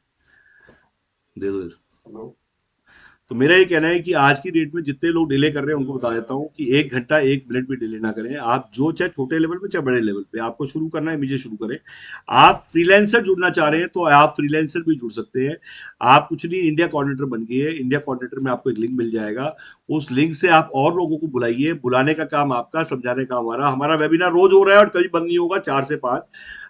दे दो। तो मेरा ये कहना है कि आज की डेट में जितने लोग डिले कर रहे हैं उनको बता देता हूँ कि 1 घंटा 1 मिनट भी डिले ना करें। आप जो चाहे छोटे लेवल पे चाहे बड़े लेवल पे आपको शुरू करना है, मुझे शुरू करें। आप फ्रीलांसर जुड़ना चाह रहे हैं तो आप फ्रीलांसर भी जुड़ सकते हैं। आप कुछ नहीं, इंडिया कोऑर्डिनेटर बन गई है। इंडिया कोऑर्डिनेटर में आपको एक लिंक मिल जाएगा, उस लिंक से आप और लोगों को बुलाइए। बुलाने का काम आपका, समझाने का हमारा। हमारा वेबिनार रोज हो रहा है और कभी बंद नहीं होगा, 4 से 5।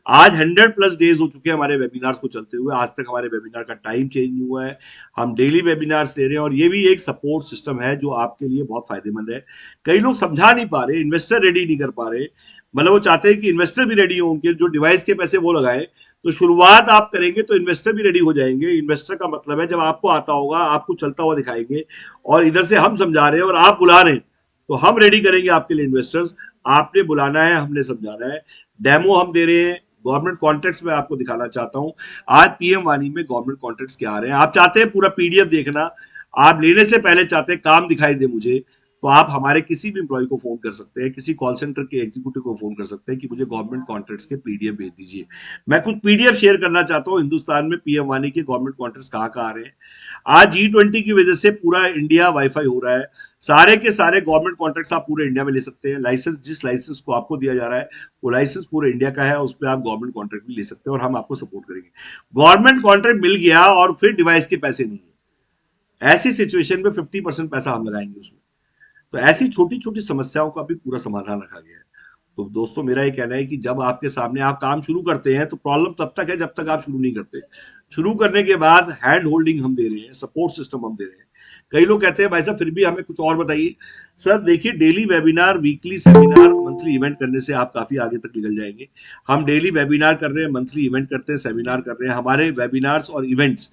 आज 100+ डेज हो चुके हैं हमारे वेबिनार्स को चलते हुए। आज तक हमारे वेबिनार का टाइम चेंज नहीं हुआ है। हम डेली वेबिनार्स ले रहे हैं और ये भी एक सपोर्ट सिस्टम है जो आपके लिए बहुत फायदेमंद है। कई लोग समझा नहीं पा रहे, इन्वेस्टर रेडी नहीं कर पा रहे। मतलब वो चाहते हैं कि इन्वेस्टर भी रेडी हो, उनके जो डिवाइस के पैसे वो लगाए। तो शुरुआत आप करेंगे तो इन्वेस्टर भी रेडी हो जाएंगे। इन्वेस्टर का मतलब है जब आपको आता होगा, आपको चलता हुआ दिखाएंगे, और इधर से हम समझा रहे हैं और आप बुला रहे हैं, तो हम रेडी करेंगे आपके लिए इन्वेस्टर्स। आपने बुलाना है, हमने समझाना है। डेमो हम दे रहे हैं, गवर्नमेंट कॉन्ट्रैक्ट्स में आपको दिखाना चाहता हूं। आज पीएम वाणी में गवर्नमेंट कॉन्ट्रैक्ट्स क्या आ रहे हैं। आप चाहते हैं पूरा पीडीएफ देखना, आप लेने से पहले चाहते हैं काम दिखाई दे मुझे, तो आप हमारे किसी भी एम्प्लॉय को फोन कर सकते हैं, किसी कॉल सेंटर के एग्जीक्यूटिव को फोन कर सकते हैं कि मुझे गवर्नमेंट कॉन्ट्रैक्ट्स के पीडीएफ भेज दीजिए। मैं कुछ पीडीएफ शेयर करना चाहता हूं हिंदुस्तान में पीएम वाणी के गवर्नमेंट कॉन्ट्रैक्ट्स कहाँ कहाँ आ रहे हैं। आज G20 की वजह से पूरा इंडिया वाईफाई हो रहा है। सारे के सारे गवर्नमेंट कॉन्ट्रैक्ट्स आप पूरे इंडिया में ले सकते हैं। लाइसेंस, जिस लाइसेंस को आपको दिया जा रहा है वो लाइसेंस पूरे इंडिया का है, उस पर आप गवर्नमेंट कॉन्ट्रैक्ट भी ले सकते हैं और हम आपको सपोर्ट करेंगे। गवर्नमेंट कॉन्ट्रैक्ट मिल गया और फिर डिवाइस के पैसे नहीं है, ऐसी सिचुएशन में 50% पैसा हम लगाएंगे उसमें। तो ऐसी छोटी छोटी समस्याओं का भी पूरा समाधान रखा गया है। तो दोस्तों मेरा ये कहना है कि जब आपके सामने आप काम शुरू करते हैं तो प्रॉब्लम तब तक है जब तक आप शुरू नहीं करते। शुरू करने के बाद हैंड होल्डिंग हम दे रहे हैं, सपोर्ट सिस्टम हम दे रहे हैं। कई लोग कहते हैं भाई साहब फिर भी हमें कुछ और बताइए। सर देखिए, daily webinar, weekly seminar, monthly event करने से आप काफी आगे तक निकल जाएंगे। हम डेली वेबिनार कर रहे हैं, मंथली इवेंट करते हैं, सेमिनार कर रहे हैं। हमारे वेबिनार्स और इवेंट्स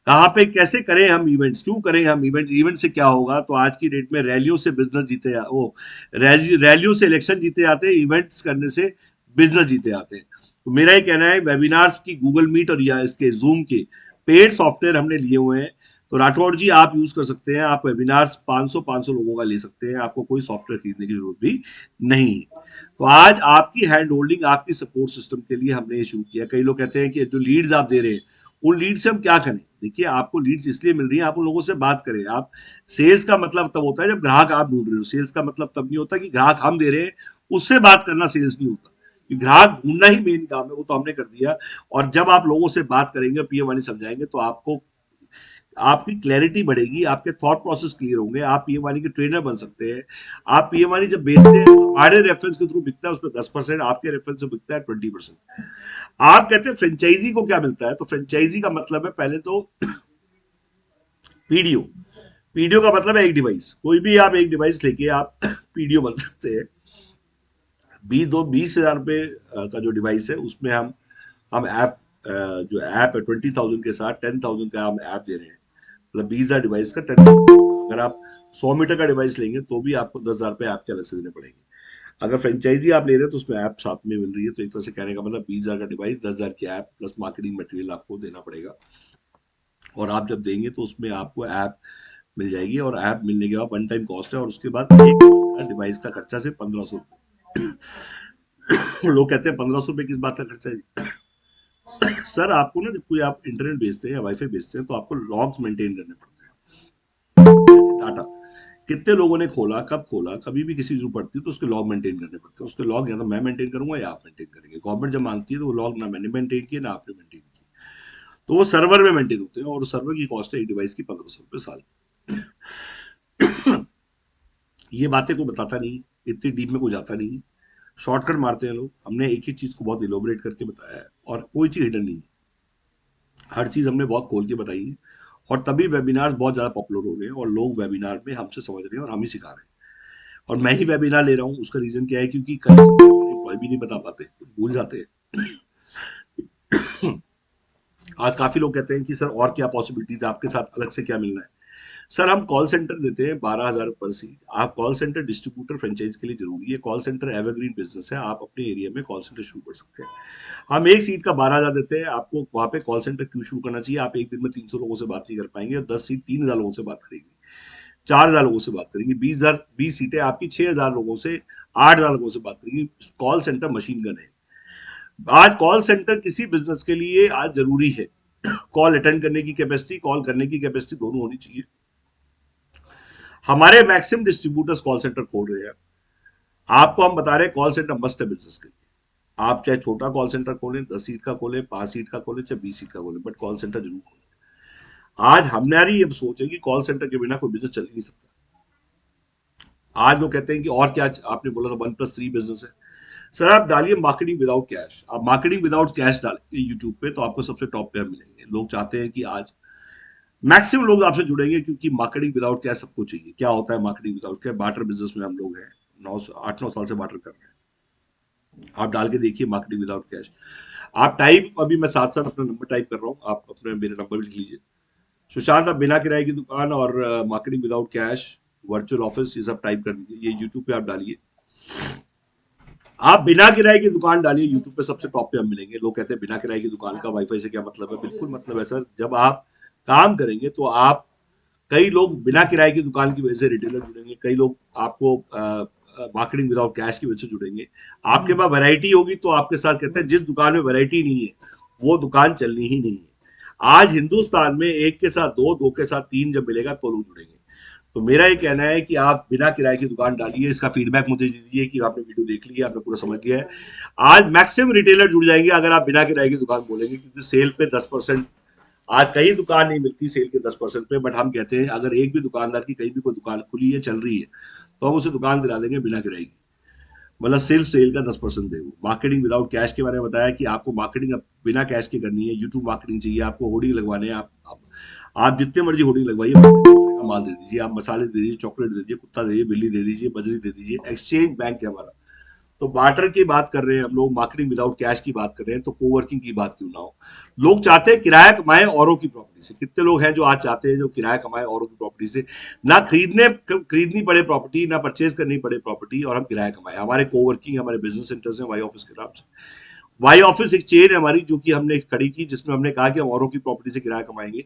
कहाँ पे कैसे करें हम इवेंट्स, क्यों करें हम इवेंट, इवेंट से क्या होगा। तो आज की डेट में रैलियों से बिजनेस जीते, वो रैलियों से इलेक्शन जीते आते हैं, इवेंट्स करने से बिजनेस जीते आते हैं। तो मेरा ये कहना है, वेबिनार्स की गूगल मीट और या इसके जूम के पेड सॉफ्टवेयर हमने लिए हुए हैं। तो राठौड़ जी आप यूज कर सकते हैं। आप वेबिनार्स 500 लोगों का ले सकते हैं, आपको कोई सॉफ्टवेयर खरीदने की जरूरत भी नहीं है। तो आज आपकी हैंड होल्डिंग, आपकी सपोर्ट सिस्टम के लिए हमने ये शुरू किया। कई लोग कहते हैं कि जो लीड्स आप दे रहे हैं उन लीड से हम क्या करें। देखिए, आपको लीड्स इसलिए मिल रही है, आप उन लोगों से बात करें। आप सेल्स का मतलब तब होता है जब ग्राहक आप ढूंढ रहे हो। सेल्स का मतलब तब नहीं होता कि ग्राहक हम दे रहे हैं उससे बात करना सेल्स नहीं होता। ग्राहक ढूंढना ही मेन काम है, वो तो हमने कर दिया। और जब आप लोगों से बात करेंगे, पीएम वाणी समझाएंगे, तो आपको आपकी क्लैरिटी बढ़ेगी, आपके थॉट प्रोसेस क्लियर होंगे। आप पीएम वाणी के ट्रेनर बन सकते हैं। आप पीएम वाणी जब बेचते हैं, हमारे रेफरेंस के थ्रू बिकता है उस पर 10%, आपके रेफरेंस से बिकता है 20%। आप कहते हैं फ्रेंचाइजी को क्या मिलता है, तो फ्रेंचाइजी का मतलब है पहले तो पीडीओ। पीडीओ का मतलब है एक डिवाइस, कोई भी आप एक डिवाइस लेके आप पीडीओ बन सकते हैं। 20,000 रुपए का जो डिवाइस है उसमें हम ऐप, जो ऐप है 20,000 के साथ 10,000 का हम ऐप दे रहे हैं। मतलब 20,000 डिवाइस का 10,000। अगर आप 100 मीटर का डिवाइस लेंगे तो भी आपको 10,000 रुपए ऐप के अलग से देने पड़ेंगे। अगर फ्रेंचाइजी आप ले रहे हैं तो उसमें ऐप साथ में मिल रही है। तो एक तरह से कहने का मतलब 20,000 का डिवाइस, 10,000 की ऐप प्लस मार्केटिंग मटेरियल आपको देना पड़ेगा। और आप जब देंगे तो उसमें आपको ऐप मिल जाएगी, और ऐप मिलने के बाद वन टाइम कॉस्ट है, और उसके बाद एक डिवाइस का खर्चा सिर्फ 1,500 रुपये। लोग कहते हैं 1,500 रुपये किस बात का खर्चा है। सर आपको ना, जब कोई आप इंटरनेट बेचते हैं या वाईफाई बेचते हैं तो आपको लॉग्स मेंटेन करने पड़ते हैं। जैसे डाटा कितने लोगों ने खोला, कब खोला, कभी भी किसी जरूरत पड़ती है तो उसके लॉग मेंटेन करने पड़ते हैं। उसके लॉग या तो मैं मेंटेन करूंगा या आप मेंटेन करेंगे। गवर्नमेंट जब मांगती है तो वो लॉग ना मैंने मेंटेन किए ना आपने मेंटेन किए, तो वो सर्वर में मेंटेन होते हैं, और सर्वर की कॉस्ट है एक डिवाइस की 1,500 रुपये साल। ये बातें कोई बताता नहीं, इतनी डीप में कोई जाता नहीं, शॉर्टकट मारते हैं लोग। हमने एक ही चीज को बहुत इलोबरेट करके बताया है, और कोई चीज हिडन नहीं है। हर चीज हमने बहुत खोल के बताई है, और तभी वेबिनार बहुत ज्यादा पॉपुलर हो रहे हैं, और लोग वेबिनार में हमसे समझ रहे हैं और हम ही सिखा रहे हैं। और मैं ही वेबिनार ले रहा हूँ, उसका रीजन क्या है, क्योंकि कई चीजें एम्प्लॉय भी नहीं बता पाते, भूल जाते हैं। आज काफी लोग कहते हैं कि सर और क्या पॉसिबिलिटीज, आपके साथ अलग से क्या मिलना है। सर हम कॉल सेंटर देते हैं 12,000 पर सीट। आप कॉल सेंटर डिस्ट्रीब्यूटर फ्रेंचाइज के लिए जरूरी है। कॉल सेंटर एवरग्रीन बिजनेस है, आप अपने एरिया में कॉल सेंटर शुरू कर सकते हैं। हम एक सीट का 12,000 देते हैं आपको। वहां पे कॉल सेंटर क्यों शुरू करना चाहिए? आप एक दिन में 300 लोगों से बात नहीं कर पाएंगे, और 10 सीट 3,000 लोगों से बात करेंगे, 4,000 लोगों से बात करेंगे, 20 सीटें आपकी 6,000 लोगों से, 8,000 लोगों से बात करेंगी। कॉल सेंटर मशीन गन है। आज कॉल सेंटर किसी बिजनेस के लिए आज जरूरी है। कॉल अटेंड करने की कैपेसिटी, कॉल करने की कैपेसिटी दोनों होनी चाहिए। हमारे मैक्सिमम डिस्ट्रीब्यूटर्स कॉल सेंटर खोल रहे हैं। आपको हम बता रहे हैं कॉल सेंटर मस्ट है बिजनेस के लिए। आप चाहे छोटा कॉल सेंटर खोलें, 10 सीट का खोलें, 5 सीट का खोलें, चाहे 20 सीट का खोलें, बट कॉल सेंटर जरूर खोलें। आज हमारी ये सोच है कि कॉल सेंटर के बिना कोई बिजनेस चल ही नहीं सकता। आज लोग कहते हैं कि और क्या, आपने बोला था 1+3 बिजनेस है। सर आप डालिए मार्केटिंग विदाउट कैश। आप मार्केटिंग विदाउट कैश डालिए यूट्यूब पे, तो आपको सबसे टॉप पे मिलेंगे। लोग चाहते हैं कि आज मैक्सिमम लोग आपसे जुड़ेंगे, क्योंकि मार्केटिंग विदाउट कैश सबको चाहिए। क्या होता है marketing without cash? Barter business में हम लोग हैं, 8-9 साल से बार्टर कर रहे हैं। आप डाल के देखिए मार्केटिंग विदाउट कैश। आप टाइप, अभी मैं साथ साथ अपना नंबर टाइप कर रहा हूँ, आप अपने मेरे नंबर भी लिख लीजिए। सुशांत, आप बिना किराए की दुकान और marketing without cash, virtual office, ये सब टाइप कर दीजिए। ये यूट्यूब पे आप डालिए। आप बिना किराए की दुकान डालिए, यूट्यूब पे सबसे टॉप पे हम मिलेंगे। लोग कहते हैं बिना किराए की दुकान का वाईफाई से क्या मतलब है? बिल्कुल मतलब है सर। जब आप काम करेंगे तो आप, कई लोग बिना किराए की दुकान की वजह से रिटेलर जुड़ेंगे, कई लोग आपको मार्केटिंग विदाउट कैश की वजह से जुड़ेंगे। आपके पास वैरायटी होगी तो आपके साथ, कहते हैं जिस दुकान में वैरायटी नहीं है वो दुकान चलनी ही नहीं है। आज हिंदुस्तान में एक के साथ दो, दो के साथ तीन जब मिलेगा तो लोग जुड़ेंगे। तो मेरा ये कहना है कि आप बिना किराए की दुकान डालिए। इसका फीडबैक मुझे दीजिए कि आपने वीडियो देख लिया, आपने पूरा समझ लिया है। आज मैक्सिमम रिटेलर जुड़ जाएंगे अगर आप बिना किराए की दुकान बोलेंगे, क्योंकि सेल पे 10%, आज कहीं दुकान नहीं मिलती सेल के 10% पे, बट हम कहते हैं अगर एक भी दुकानदार की कहीं भी कोई दुकान खुली है, चल रही है, तो हम उसे दुकान दिला देंगे बिना किराए की। मतलब सिर्फ सेल का 10% दे। मार्केटिंग विदाउट कैश के बारे में बताया कि आपको मार्केटिंग बिना कैश के करनी है। यूट्यूब मार्केटिंग चाहिए आपको, होर्डिंग लगवाने हैं। आप जितने मर्जी होर्डिंग लगवाइए, माल दे दीजिए, आप मसाले दे दीजिए, चॉकलेट दे दीजिए, कुत्ता दे दीजिए, बिल्ली दे दीजिए, बजरी दे दीजिए। एक्सचेंज बैंक है हमारा। तो बार्टर की बात कर रहे हैं हम लोग, मार्केटिंग विदाउट कैश की बात कर रहे हैं, तो कोवर्किंग की बात क्यों ना हो? लोग चाहते हैं किराया कमाए औरों की प्रॉपर्टी से। कितने लोग हैं जो आज चाहते हैं जो किराया कमाए औरों की प्रॉपर्टी से, ना खरीदनी पड़े प्रॉपर्टी, ना परचेज करनी पड़े प्रॉपर्टी, और हम किराया कमाए। हमारे कोवर्किंग, हमारे बिजनेस सेंटर्स हैं वाई ऑफिस के नाम से। वाई ऑफिस एक चेन है हमारी, जो कि हमने खड़ी की, जिसमें हमने कहा कि हम औरों की प्रॉपर्टी से किराया कमाएंगे।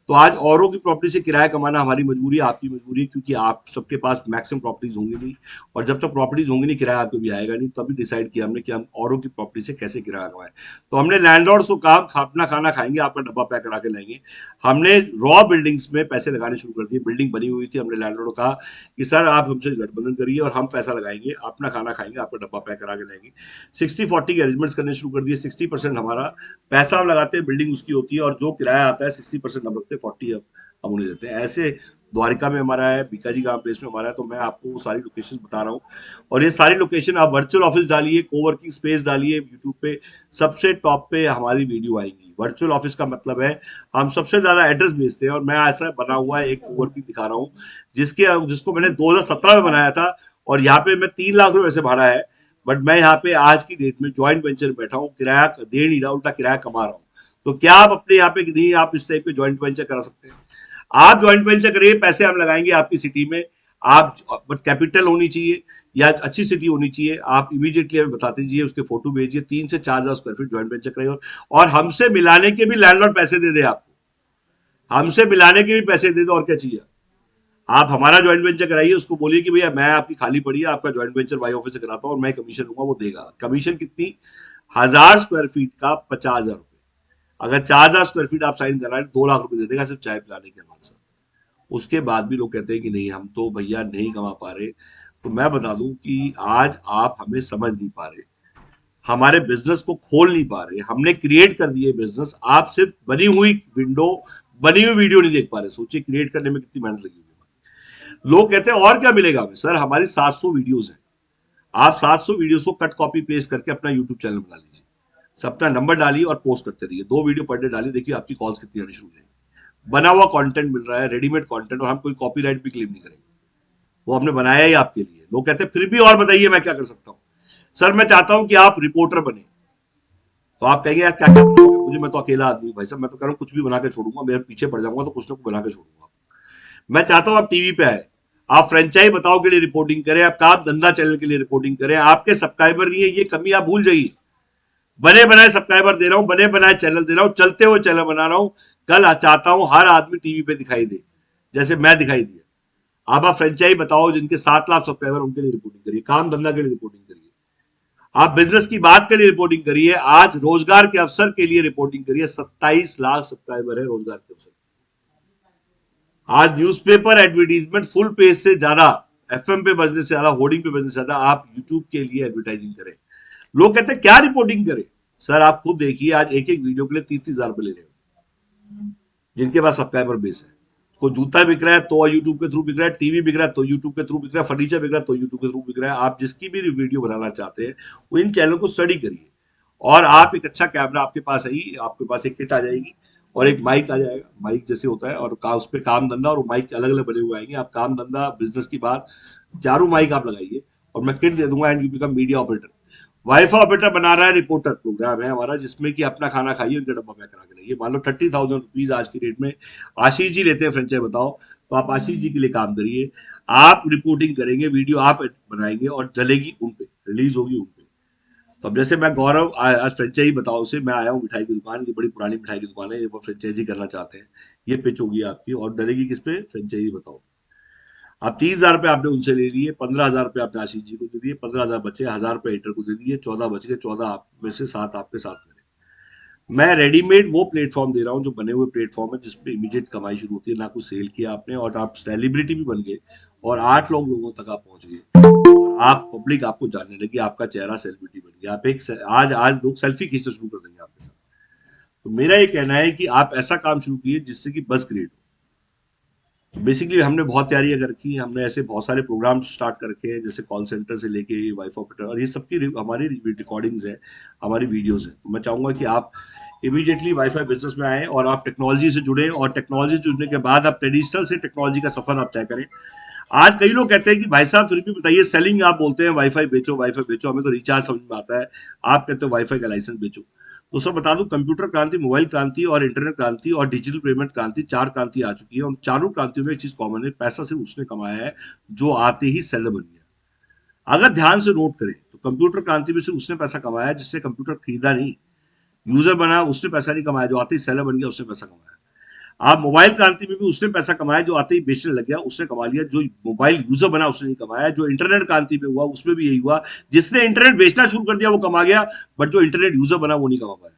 तो आज औरों की प्रॉपर्टी से किराया कमाना हमारी मजबूरी है, आपकी मजबूरी है, क्योंकि आप सबके पास मैक्सिमम प्रॉपर्टीज होंगी नहीं, और जब तक प्रॉपर्टीज होंगी नहीं, किराया आपको भी आएगा नहीं। तभी डिसाइड किया हमने कि हम औरों की प्रॉपर्टी से कैसे किराया कमाएं। तो हमने लैंडलॉर्ड्स को कहा अपना खाना खाएंगे, आपका डब्बा पैक करा के लाएंगे। हमने रॉ बिल्डिंग्स में पैसे लगाने शुरू कर दिए। बिल्डिंग बनी हुई थी, हमने लैंडलॉर्ड को कहा कि सर आप हमसे गठबंधन करिए और हम पैसा लगाएंगे, अपना खाना खाएंगे, आपका डब्बा पैक करा के लाएंगे। 60-40 के अरेंजमेंट्स करने शुरू कर दिए। 60% हमारा पैसा हम लगाते हैं, बिल्डिंग उसकी होती है, और जो किराया आता है 60% हम रखते हैं, 40 हम उन्हें देते हैं। ऐसे द्वारिका में हमारा है, बीकाजी गांव प्लेस में हमारा है। तो मैं आपको सारी लोकेशन बता रहा हूँ, और ये सारी लोकेशन आप वर्चुअल ऑफिस डालिए, कोवर्किंग स्पेस डालिए यूट्यूब पे, सबसे टॉप पे हमारी वीडियो आएंगी। वर्चुअल ऑफिस का मतलब है हम सबसे ज्यादा एड्रेस भेजते हैं, और मैं ऐसा बना हुआ है एक कोवर्किंग दिखा रहा हूँ, जिसको मैंने 2017 में बनाया था, और यहाँ पे मैं 3 लाख रुपए से भाड़ा है। बट मैं यहाँ पे आज की डेट में ज्वाइंट वेंचर बैठा हूँ, किराया दे नहीं रहा, उल्टा किराया कमा रहा हूँ। तो क्या आप अपने यहाँ पे नहीं, आप इस टाइप पे ज्वाइंट वेंचर करा सकते हैं? आप ज्वाइंट वेंचर करिए, पैसे हम लगाएंगे आपकी सिटी में। आप, बट कैपिटल होनी चाहिए या अच्छी सिटी होनी चाहिए। आप इमीडिएटली हमें बता दीजिए, उसके फोटो भेजिए। 3 से 4,000 स्क्वायर फीट ज्वाइंट वेंचर कराइए, और हमसे मिलाने के भी लैंडलॉर्ड पैसे दे दे आपको, हमसे मिलाने के भी पैसे दे दो, और क्या चाहिए? आप हमारा ज्वाइंट वेंचर कराइए, उसको बोलिए कि भैया मैं आपकी खाली पड़ी है, आपका ज्वाइंट वेंचर वाई ऑफिस से कराता हूँ और मैं कमीशन लूंगा, वो देगा। कमीशन कितनी? 1000 स्क्वायर फीट का 50,000 रुपए। अगर 4,000 स्क्वायर फीट आप साइन कराएं, 2 लाख रुपए दे देगा सिर्फ चाय पिलाने के हमारे साथ। उसके बाद भी लोग कहते हैं कि नहीं हम तो भैया नहीं कमा पा रहे। तो मैं बता दूं कि आज आप हमें समझ नहीं पा रहे, हमारे बिजनेस को खोल नहीं पा रहे। हमने क्रिएट कर दिए बिजनेस, आप सिर्फ बनी हुई विंडो, बनी हुई वीडियो नहीं देख पा रहे। सोचिए क्रिएट करने में कितनी मेहनत लगी हुई। लोग कहते हैं और क्या मिलेगा हमें? सर हमारी 700 वीडियोस हैं। आप 700 वीडियोस को कट कॉपी पेस्ट करके अपना यूट्यूब चैनल बना लीजिए, अपना नंबर डालिए और पोस्ट करते रहिए। 2 वीडियो पर डे डालिए, देखिए आपकी कॉल्स कितनी आनी शुरू हो जाएगी। बना हुआ कंटेंट मिल रहा है, रेडीमेड कंटेंट, और हम कोई कॉपीराइट भी क्लेम नहीं करेंगे, वो हमने बनाया ही आपके लिए। लोग कहते हैं फिर भी और बताइए मैं क्या कर सकता हूँ? सर मैं चाहता हूं कि आप रिपोर्टर बने। तो आप कहेंगे यार क्या क्या बनाओगे मुझे, मैं तो अकेला आदमी। भाई साहब मैं तो कह रहा हूँ कुछ भी बना के छोड़ूंगा, मेरे पीछे पड़ जाऊंगा तो कुछ ना कुछ बना के छोड़ूंगा। मैं चाहता हूं आप टीवी पे आए, आप फ्रेंचाइज बताओ के लिए रिपोर्टिंग करें, आप काम धंधा चैनल के लिए रिपोर्टिंग करें। आपके सब्सक्राइबर नहीं है, ये कमी आप भूल जाइए। बने बनाए सब्सक्राइबर दे रहा हूं, बने बनाए चैनल दे रहा हूं, चलते हुए चैनल बना रहा हूं। कल चाहता हूं हर आदमी टीवी पे दिखाई दे, जैसे मैं दिखाई दिया। आप फ्रेंचाइज बताओ जिनके 7 लाख सब्सक्राइबर, उनके लिए रिपोर्टिंग करिए, काम धंधा के लिए रिपोर्टिंग करिए, आप बिजनेस की बात के लिए रिपोर्टिंग करिए, आज रोजगार के अवसर के लिए रिपोर्टिंग करिए। 27 लाख सब्सक्राइबर है रोजगार के अवसर। आज न्यूज़पेपर एडवर्टीजमेंट फुल पेज से ज्यादा, एफएम पे बजने से ज्यादा, होर्डिंग पे बजने से ज्यादा आप यूट्यूब के लिए एडवर्टाइजिंग करें। लोग कहते हैं क्या रिपोर्टिंग करें? सर आप खुद देखिए, आज एक एक वीडियो के लिए 30-30 हजार रुपए ले रहे हैं जिनके पास सब्सक्राइबर बेस है। कोई जूता बिक रहा है तो यूट्यूब के थ्रू बिक रहा है, टीवी बिक रहा है तो यूट्यूब के थ्रू बिक रहा है, फर्नीचर बिक रहा है तो यूट्यूब के थ्रू बिक रहा है। आप जिसकी भी वीडियो बनाना चाहते हैं वो इन चैनल को स्टडी करिए, और आप एक अच्छा कैमरा आपके पास है, आपके पास एक किट आ जाएगी और एक माइक आ जाएगा, माइक जैसे होता है, और उस पर काम धंधा और माइक अलग अलग बने हुए आएंगे। आप काम धंधा बिजनेस की बात, चारों माइक आप लगाइए और मैं किट दे दूंगा, and you become media operator. Wifi operator बना रहा है, रिपोर्टर प्रोग्राम है हमारा, जिसमें कि अपना खाना खाइए, उनका डब्बा पैक करा के लाइए। मान लो 30,000 रुपीज आज की डेट में आशीष जी लेते हैं फ्रेंचाइज बताओ, तो आप आशीष जी के लिए काम करिए। आप रिपोर्टिंग करेंगे, वीडियो आप बनाएंगे और चलेगी उन पे, रिलीज होगी उन पे। तो अब जैसे मैं गौरव आज फ्रेंचाइजी बताओ से मैं आया हूँ मिठाई की दुकान, ये बड़ी पुरानी मिठाई की दुकान है, ये फ्रेंचाइजी करना चाहते हैं, ये पिच होगी आपकी, और डलेगी किस पे? फ्रेंचाइजी बताओ। आप 30,000 रुपए आपने उनसे ले लिए, 15,000 रुपए आपने आशीष जी को दे दिए, 15,000 बचे, 1,000 रुपए एडिटर को दे दिए, 14 बच गए, 14 आप में से 7 आपके साथ मेरे। मैं रेडीमेड वो प्लेटफॉर्म दे रहा हूँ जो बने हुए प्लेटफॉर्म है, जिसपे इमीडिएट कमाई शुरू होती है, ना कुछ सेल किया आपने, और आप सेलिब्रिटी भी बन गए, और 8 लोगों तक आप पहुंच गए, और आप पब्लिक आपको जानने लगी, आपका चेहरा सेलिब्रिटी बन गया। आप एक आज आज लोग सेल्फी खींचना शुरू कर देंगे आपके साथ। तो मेरा ये कहना है कि आप ऐसा काम शुरू कीजिए जिससे कि बस क्रिएट हो। बेसिकली हमने बहुत तैयारियां कर रखी हैं, हमने ऐसे बहुत सारे प्रोग्राम स्टार्ट कर रखे हैं, जैसे कॉल सेंटर से लेके वाईफाई ऑपरेटर, और ये सबकी हमारी रिकॉर्डिंग्स है, हमारी वीडियोस है। तो मैं चाहूंगा कि आप इमीडिएटली वाईफाई बिजनेस में आए और आप टेक्नोलॉजी से जुड़े, और टेक्नोलॉजी से जुड़ने के बाद आप ट्रेडिशनल से टेक्नोलॉजी का सफर आप तय करें। आज कई लोग कहते हैं कि भाई साहब फिर भी बताइए, सेलिंग आप बोलते हैं वाईफाई बेचो, वाईफाई बेचो, हमें तो रिचार्ज समझ में आता है, आप कहते हो वाईफाई का लाइसेंस बेचो। तो सर बता दूं, कंप्यूटर क्रांति, मोबाइल क्रांति और इंटरनेट क्रांति और डिजिटल पेमेंट क्रांति, 4 क्रांति आ चुकी है, और चारों क्रांतियों में एक चीज कॉमन है, पैसा सिर्फ उसने कमाया है जो आते ही सेलर बन गया। अगर ध्यान से नोट करें तो कंप्यूटर क्रांति में सिर्फ उसने पैसा कमाया जिससे कंप्यूटर खरीदा नहीं, यूजर बना उसने पैसा नहीं कमाया, जो आते ही सेलर बन गया उसने पैसा कमाया। आप मोबाइल क्रांति में भी उसने पैसा कमाया, जो आते ही बेचने लग गया उसने कमा लिया, जो मोबाइल यूजर बना उसने नहीं कमाया। जो इंटरनेट क्रांति में हुआ उसमें भी यही हुआ, जिसने इंटरनेट बेचना शुरू कर दिया वो कमा गया, बट जो इंटरनेट यूजर बना वो नहीं कमा पाया।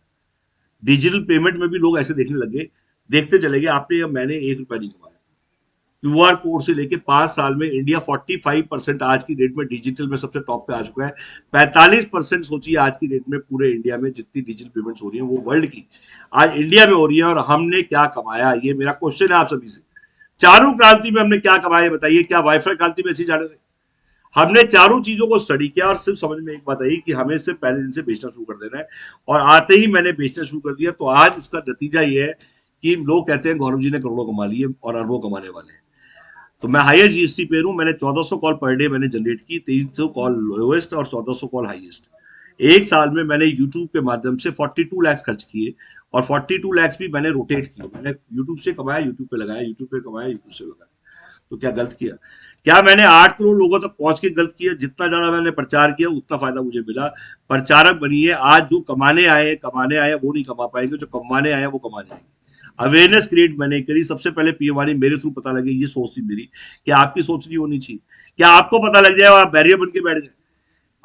डिजिटल पेमेंट में भी लोग ऐसे देखने लगे, देखते चले गए, आपने या मैंने 1 रुपया नहीं कमाया। क्यूआर कोड से लेके 5 साल में इंडिया 45% आज की डेट में डिजिटल में सबसे टॉप पे आ चुका है। 45% सोचिए आज की डेट में पूरे इंडिया में जितनी डिजिटल पेमेंट्स हो रही हैं वो वर्ल्ड की आज इंडिया में हो रही है। और हमने क्या कमाया, ये मेरा क्वेश्चन है आप सभी से, चारों क्रांति में हमने क्या कमाया बताइए। क्या वाईफाई क्रांति में ऐसे जाने थे? हमने चारों चीजों को स्टडी किया और सिर्फ समझ में एक बात आई कि हमें सिर्फ पहले दिन से बेचना शुरू कर देना है, और आते ही मैंने बेचना शुरू कर दिया। तो आज उसका नतीजा ये है कि लोग कहते हैं गौरव जी ने करोड़ों कमा लिए और अरबों कमाने वाले हैं। तो मैं हाईएस्ट जीएसटी पे हूं, मैंने 1400 कॉल पर डे मैंने जनरेट की, 2300 कॉल लोएस्ट और 1400 कॉल हाईएस्ट। एक साल में मैंने यूट्यूब के माध्यम से 42 लाख खर्च किए, और 42 लाख भी मैंने रोटेट किए। मैंने यूट्यूब से कमाया, यूट्यूब पे लगाया, यूट्यूब पे कमाया, यूट्यूब से लगाया। तो क्या गलत किया? क्या मैंने 8 करोड़ लोगों तक पहुंच के गलत किया? जितना ज्यादा मैंने प्रचार किया उतना फायदा मुझे मिला। प्रचारक बनिए, आज जो कमाने आए वो नहीं कमा पाएंगे, जो कमाने आए वो कमा जाएंगे। अवेयरनेस क्रिएट मैंने करी, सबसे पहले पीएमआरई मेरे थ्रू पता लगे, ये सोच थी मेरी कि आपकी सोच नहीं होनी चाहिए। क्या आपको पता लग जाए और आप बैरियर बन के बैठ जाए?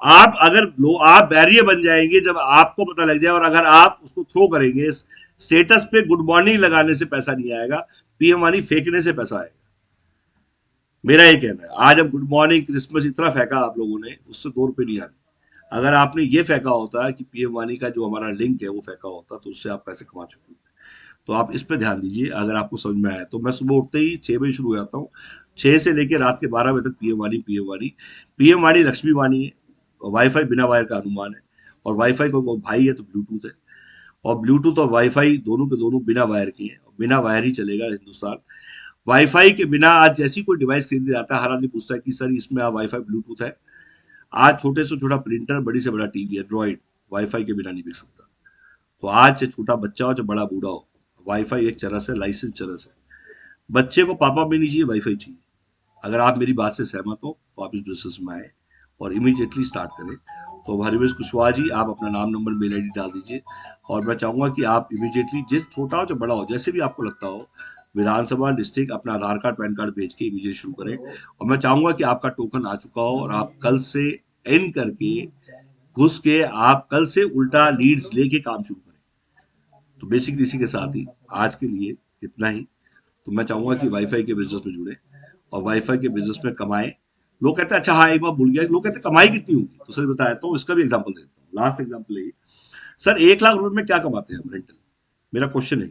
आप अगर आप बैरियर बन जाएंगे जब आपको पता लग जाए, और अगर आप उसको थ्रो करेंगे। स्टेटस पे गुड मॉर्निंग लगाने से पैसा नहीं आएगा, पीएमआरई फेंकने से पैसा आएगा। मेरा ये कहना है, आज अब गुड मॉर्निंग क्रिसमस इतना फेंका आप लोगों ने, उससे 2 रुपए नहीं आने। अगर आपने ये फेंका होता कि पीएमआरई का जो हमारा लिंक है वो फेंका होता, तो उससे आप पैसे कमा चुके होते। तो आप इस पे ध्यान दीजिए। अगर आपको समझ में आया तो मैं सुबह उठते ही 6 बजे शुरू हो जाता हूँ, 6 से लेकर रात के 12 बजे तक पीएमआरई लक्ष्मी वाणी है, वाईफाई बिना वायर का अनुमान है, और वाईफाई को भाई है तो ब्लूटूथ है, और ब्लूटूथ और वाईफाई दोनों के दोनों बिना वायर के हैं, बिना वायर ही चलेगा हिंदुस्तान। वाईफाई के बिना आज जैसी कोई डिवाइस खरीदने जाता है, हर आदमी पूछता है कि सर इसमें वाईफाई ब्लूटूथ है। आज छोटे से छोटा प्रिंटर, बड़ी से बड़ा टीवी, एंड्रॉइड वाईफाई के बिना नहीं बिक सकता। तो आज से छोटा बच्चा हो चाहे बड़ा बूढ़ा हो, वाईफाई एक चरस है, लाइसेंस चरस है। बच्चे को पापा भी नहीं चाहिए, वाईफाई चाहिए। अगर आप मेरी बात से सहमत हो तो आप इस बिजनेस में आए और इमीडिएटली स्टार्ट करें। तो हरिवंश कुशवाहा जी, आप अपना नाम, नंबर, मेल आईडी डाल दीजिए और मैं चाहूँगा कि आप इमीडिएटली, जिस छोटा हो चाहे बड़ा हो, जैसे भी आपको लगता हो, विधानसभा, डिस्ट्रिक्ट, अपना आधार कार्ड, पैन कार्ड भेज के इमीडिएट शुरू करें। और मैं चाहूँगा कि आपका टोकन आ चुका हो और आप कल से इन करके घुस के आप कल से उल्टा लीड्स लेके काम शुरू करें। तो बेसिकली इसी के साथ ही आज के लिए इतना ही। तो मैं चाहूंगा कि वाईफाई के बिजनेस में जुड़े और वाईफाई के बिजनेस में कमाएं। लोग कहते हैं अच्छा हाँ एक बार भूल गया, लोग कहते हैं कमाई कितनी होगी, तो सर बताया तो इसका भी एग्जांपल देता हूँ। लास्ट एग्जांपल है, सर 1 लाख रुपए में क्या कमाते हैं हम रेंटल? मेरा क्वेश्चन है,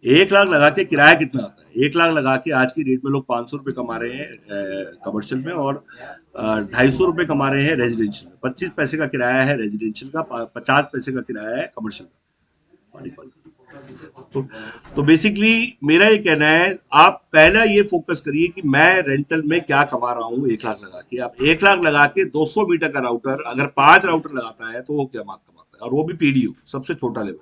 1 लाख लगा के किराया कितना आता है? 1 लाख लगा के आज की डेट में लोग 500 रुपए कमा रहे हैं कमर्शियल में और 250 रुपए कमा रहे हैं रेजिडेंशियल में। 25 पैसे का किराया है रेजिडेंशियल का, 50 पैसे का किराया है कमर्शियल का। तो, तो बेसिकली मेरा ये कहना है, आप पहला ये फोकस करिए कि मैं रेंटल में क्या कमा रहा हूँ 1 लाख लगा के। आप 1 लाख लगा के 200 मीटर का राउटर अगर 5 राउटर लगाता है तो वो क्या बात कमाता है, और वो भी पीडीयू सबसे छोटा लेवल।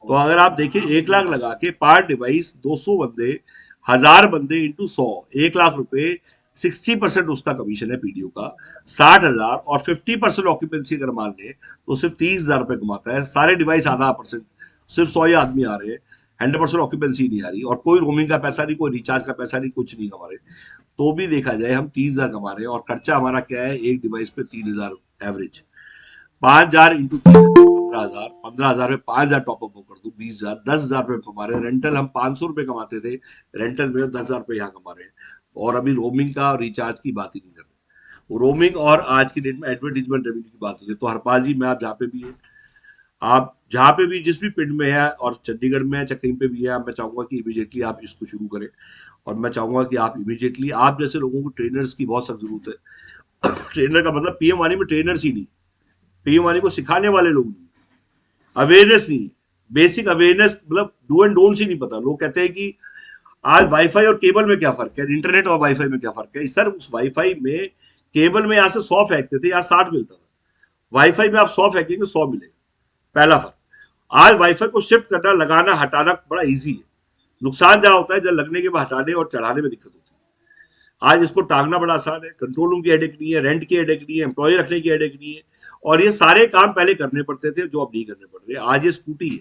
तो अगर आप देखिए 1 लाख लगा के 5 डिवाइस, 200 बंदे, 1000 बंदे इंटू 100, 1 लाख रुपए, 60% उसका कमीशन है पीडीयू का, 60,000, और 50% ऑक्यूपेंसी अगर मान ले तो सिर्फ 30,000 रुपए कमाता है। सारे डिवाइस आधा परसेंट, सिर्फ 100 ही आदमी आ रहे हैं, 100% ऑक्यूपेंसी नहीं आ रही, और कोई रोमिंग का पैसा नहीं, कोई रिचार्ज का पैसा नहीं, कुछ नहीं कमा रहे। तो भी देखा जाए हम 30,000 कमा रहे हैं और खर्चा हमारा क्या है एक डिवाइस पे 3,000 एवरेज। 5,000 इंटू 15,000, 15,000 में 5,000 टॉपअप कर दो, 20,000, 10,000 रुपए कमा रहे हैं। रेंटल हम 500 रुपए कमाते थे, रेंटल में 10,000 रुपए यहाँ कमा रहे हैं। और अभी रोमिंग का और रिचार्ज की बात ही नहीं कर रहे, रोमिंग और आज की डेट में एडवर्टीजमेंट रेवेन्यू की बात हो रही है। तो हरपाल जी, मैं आप जहाँ पे भी है, आप जहाँ पे भी जिस भी पिंड में है और चंडीगढ़ में है चाहे कहीं पे भी है, मैं चाहूंगा कि इमीडिएटली आप इसको शुरू करें। और मैं चाहूंगा कि आप इमीडिएटली, आप जैसे लोगों को ट्रेनर्स की बहुत सख्त जरूरत है। ट्रेनर का मतलब पीएम वाणी में ट्रेनर्स ही नहीं, पीएम वाणी को सिखाने वाले लोग नहीं, अवेयरनेस नहीं है। बेसिक अवेयरनेस मतलब डू एंड डोंट्स ही नहीं पता। लोग कहते हैं कि आज वाईफाई और केबल में क्या फर्क है, इंटरनेट और वाईफाई में क्या फर्क है। सर उस वाईफाई में, केबल में यहाँ से 100 फेंकते थे, यहाँ 60 मिलता था। वाईफाई में आप 100 फेंकेंगे 100 मिलेगा, पहला फर्क। आज वाईफाई को शिफ्ट करना, लगाना, हटाना बड़ा इजी है। नुकसान जहां होता है जब लगने के बाद हटाने और चढ़ाने में दिक्कत होती है। आज इसको टांगना बड़ा आसान है, कंट्रोल रूम की हेडेक नहीं है, रेंट की हेडेक नहीं है, एम्प्लॉय रखने की हेडेक नहीं है, और ये सारे काम पहले करने पड़ते थे जो अब नहीं करने पड़ रहे। आज ये स्कूटी है,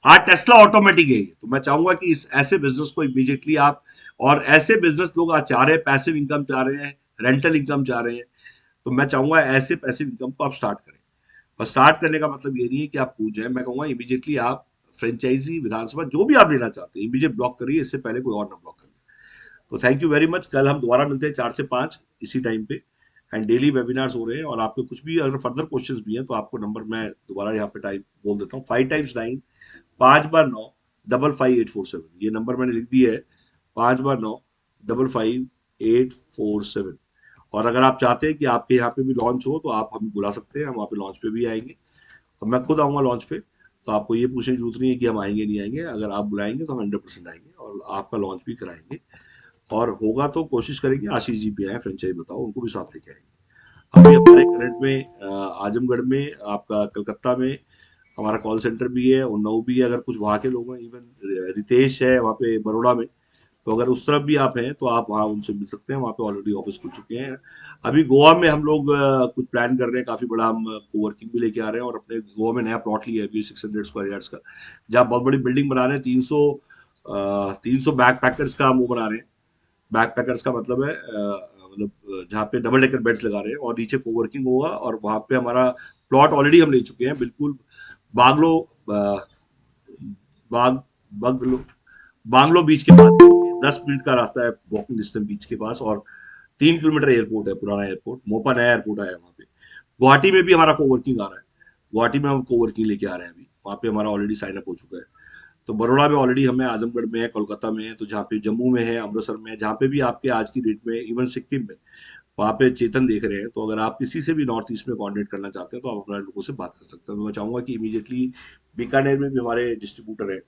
आज टेस्ला ऑटोमेटिक है। तो मैं चाहूंगा कि इस ऐसे बिजनेस को इमीडिएटली आप, और ऐसे बिजनेस लोग आज चाह रहे हैं, पैसिव इनकम चाह रहे हैं, रेंटल इनकम चाह रहे हैं, तो मैं चाहूंगा ऐसे पैसिव इनकम को आप स्टार्ट करें। और स्टार्ट करने का मतलब ये नहीं है कि आप कूद जाए, मैं कहूंगा इमीडिएटली आप फ्रेंचाइजी, विधानसभा, जो भी आप लेना चाहते हैं इमीडिएट ब्लॉक करिए, इससे पहले कोई और ना ब्लॉक करिए। तो थैंक यू वेरी मच। कल हम दोबारा मिलते हैं 4 से 5 इसी टाइम पे, एंड डेली वेबिनार्स हो रहे हैं। और आपको कुछ भी अगर फर्दर क्वेश्चंस भी हैं तो आपको नंबर मैं दोबारा यहाँ पे टाइप बोल देता हूँ, 5 x 9 5 बार 9 55847। ये नंबर मैंने लिख दिया है, 5 बार 9 55847। और अगर आप चाहते हैं कि आपके यहाँ पे भी लॉन्च हो तो आप हमें बुला सकते हैं, हम वहाँ पे लॉन्च पे भी आएंगे, और मैं खुद आऊंगा लॉन्च पे। तो आपको ये पूछने की जरूरत नहीं है कि हम आएंगे नहीं आएंगे, अगर आप बुलाएंगे तो हम 100% आएंगे और आपका लॉन्च भी कराएंगे। और होगा तो कोशिश करेंगे आशीष जी भी आए, फ्रेंचाइज बताओ, उनको भी साथ लेके आएंगे। अभी हमारे करंट में आजमगढ़ में, आपका कलकत्ता में हमारा कॉल सेंटर भी है, उन्नाव भी है। अगर कुछ वहाँ के लोग हैं, इवन रितेश है वहाँ पे बड़ोड़ा में, तो अगर उस तरफ भी आप हैं तो आप वहाँ उनसे मिल सकते हैं। वहाँ पे ऑलरेडी ऑफिस खुल चुके हैं। अभी गोवा में हम लोग कुछ प्लान कर रहे हैं, काफी बड़ा हम कोवर्किंग भी लेके आ रहे हैं, और अपने गोवा में नया प्लॉट लिया है अभी 600 स्क्वायर यार्ड्स का, जहाँ बहुत बड़ी बिल्डिंग बना रहे हैं। 300 बैक पैकर्स का हम वो बना रहे हैं। बैक पैकर्स का मतलब है मतलब जहाँ पे डबल डेकर बेड्स लगा रहे हैं और नीचे कोवर्किंग होगा। और वहाँ पे हमारा प्लॉट ऑलरेडी हम ले चुके हैं, बिल्कुल बांग्लो बाग बांग्लो बांग्लो बीच के पास, 10 मिनट का रास्ता है वॉकिंग डिस्टेंस बीच के पास, और 3 किलोमीटर एयरपोर्ट है, पुराना एयरपोर्ट, मोपा नया एयरपोर्ट आया वहाँ पे। गुवाहाटी में भी हमारा कोवर्किंग आ रहा है, गुवाहाटी में हम कोवर्किंग लेके आ रहे हैं अभी, वहाँ पे हमारा ऑलरेडी साइन अप हो चुका है। तो बड़ोड़ा में ऑलरेडी हमें, आजमगढ़ में है, कोलकाता में है, तो जहाँ पे जम्मू में है, अमृतसर में है, जहाँ पे भी आपके आज की डेट में, इवन सिक्किम में, वहाँ पे चेतन देख रहे हैं। तो अगर आप किसी से भी नॉर्थ ईस्ट में कॉन्टेक्ट करना चाहते हैं तो आप अपने लोगों से बात कर सकते हैं। तो मैं चाहूंगा कि इमीडिएटली बीकानेर में भी हमारे डिस्ट्रीब्यूटर है।